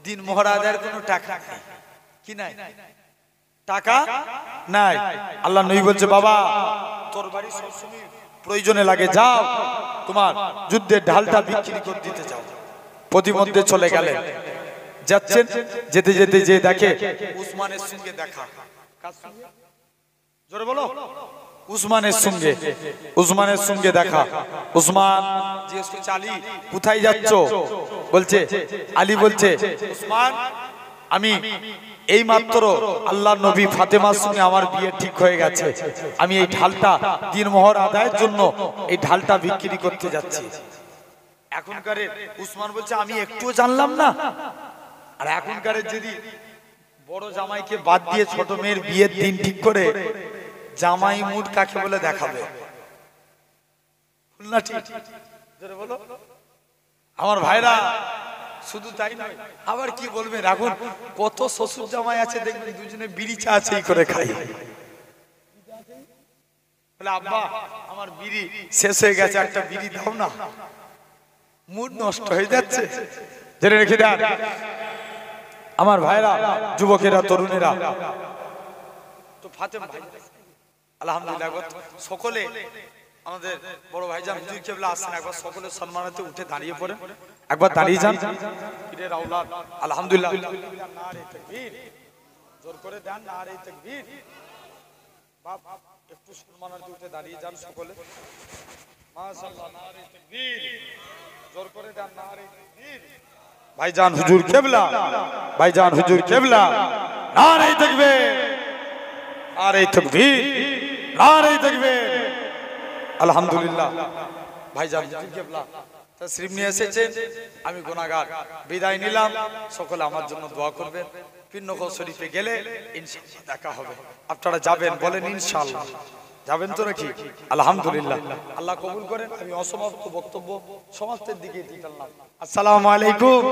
Speaker 1: দিন মোহরা আদায়ের কোনো টাকা নেই। কি নাই? টাকা নাই। আল্লাহ নবী বলছে, বাবা তোর বাড়ি সবসময় প্রয়োজনে লাগে, যাও তোমার যুদ্ধের ঢালটা বিক্রি করে দিতে যাও। প্রতিমধ্যে চলে গেলেন। যাচ্ছেন, যেতে যেতে যে দেখে উসমানের সঙ্গে দেখা। কার সঙ্গে? জোরে বলো। উসমানের সঙ্গে। উসমানের সঙ্গে দেখা। উসমান জিজ্ঞেস করছে, আলী কোথায় যাচ্ছ? বলছে, আলী বলছে, উসমান আমি এই মাত্র আল্লাহর নবী ফাতেমার সঙ্গে আমার বিয়ে ঠিক হয়ে গেছে, আমি এই ঢালটা দিনমোহর আদায়ের জন্য এই ঢালটা বিক্রি করতে যাচ্ছি। এখনকার উসমান বলছে, আমি একটুও জানলাম না। আর এখনকার যদি বড় জামাইকে বাদ দিয়ে ছোট মেয়ের বিয়ের দিন ঠিক করে জামাই মুড কাকে বলে দেখাবে। না ঠিক? বলো আমার ভাইরা। শুধু তাই নয়, আবার কি বলবেন, এখন কত শ্বশুর জামাই আছে দেখবেন দুজনে বিড়ি চা আছে করে খাই। বলে, আব্বা আমার বিড়ি শেষ হয়ে গেছে, একটা বিড়ি দাও না। মুড নষ্ট হয়ে যাচ্ছে। জেনে রেখে দেন আমার ভাইরা, যুবকেরা, তরুণেরা। তো ফাতেমা ভাই আলহামদুলিল্লাহ সকলে আমাদের বড় ভাইজান হুজুর কেবলা আসেন, একবার সকলের সম্মানার্থে উঠে দাঁড়িয়ে পড়েন, একবার দাঁড়িয়ে যান। পীরের আওলাদ আলহামদুলিল্লাহ নারে তাকবীর, জোর করে দেন নারে তাকবীর। বাপ একটু সম্মানার্থে উঠে দাঁড়িয়ে যান সকলে। মাশাআল্লাহ নারে তাকবীর, জোর করে দেন নারে তাকবীর। ভাইজান হুজুর কেবলা, ভাইজান হুজুর কেবলা নারে তাকবীর, নারে তাকবীর, নারে তাকবীর। আলহামদুলিল্লাহ ভাইজান হুজুর কেবলা তাশরীফ নিয়ে এসেছেন। আমি গুনাহগার বিদায় নিলাম। সকলে আমার জন্য দোয়া করবেন। পীরনগর শরীফে গেলে ইনশাআল্লাহ দেখা হবে। আপনারা যাবেন? বলেন ইনশাআল্লাহ। যাবেন তো নাকি? আলহামদুলিল্লাহ, আল্লাহ কবুল করেন। আমি অসমাপ্ত বক্তব্য সমাপ্তের দিকে দিলাম। আসসালামু আলাইকুম।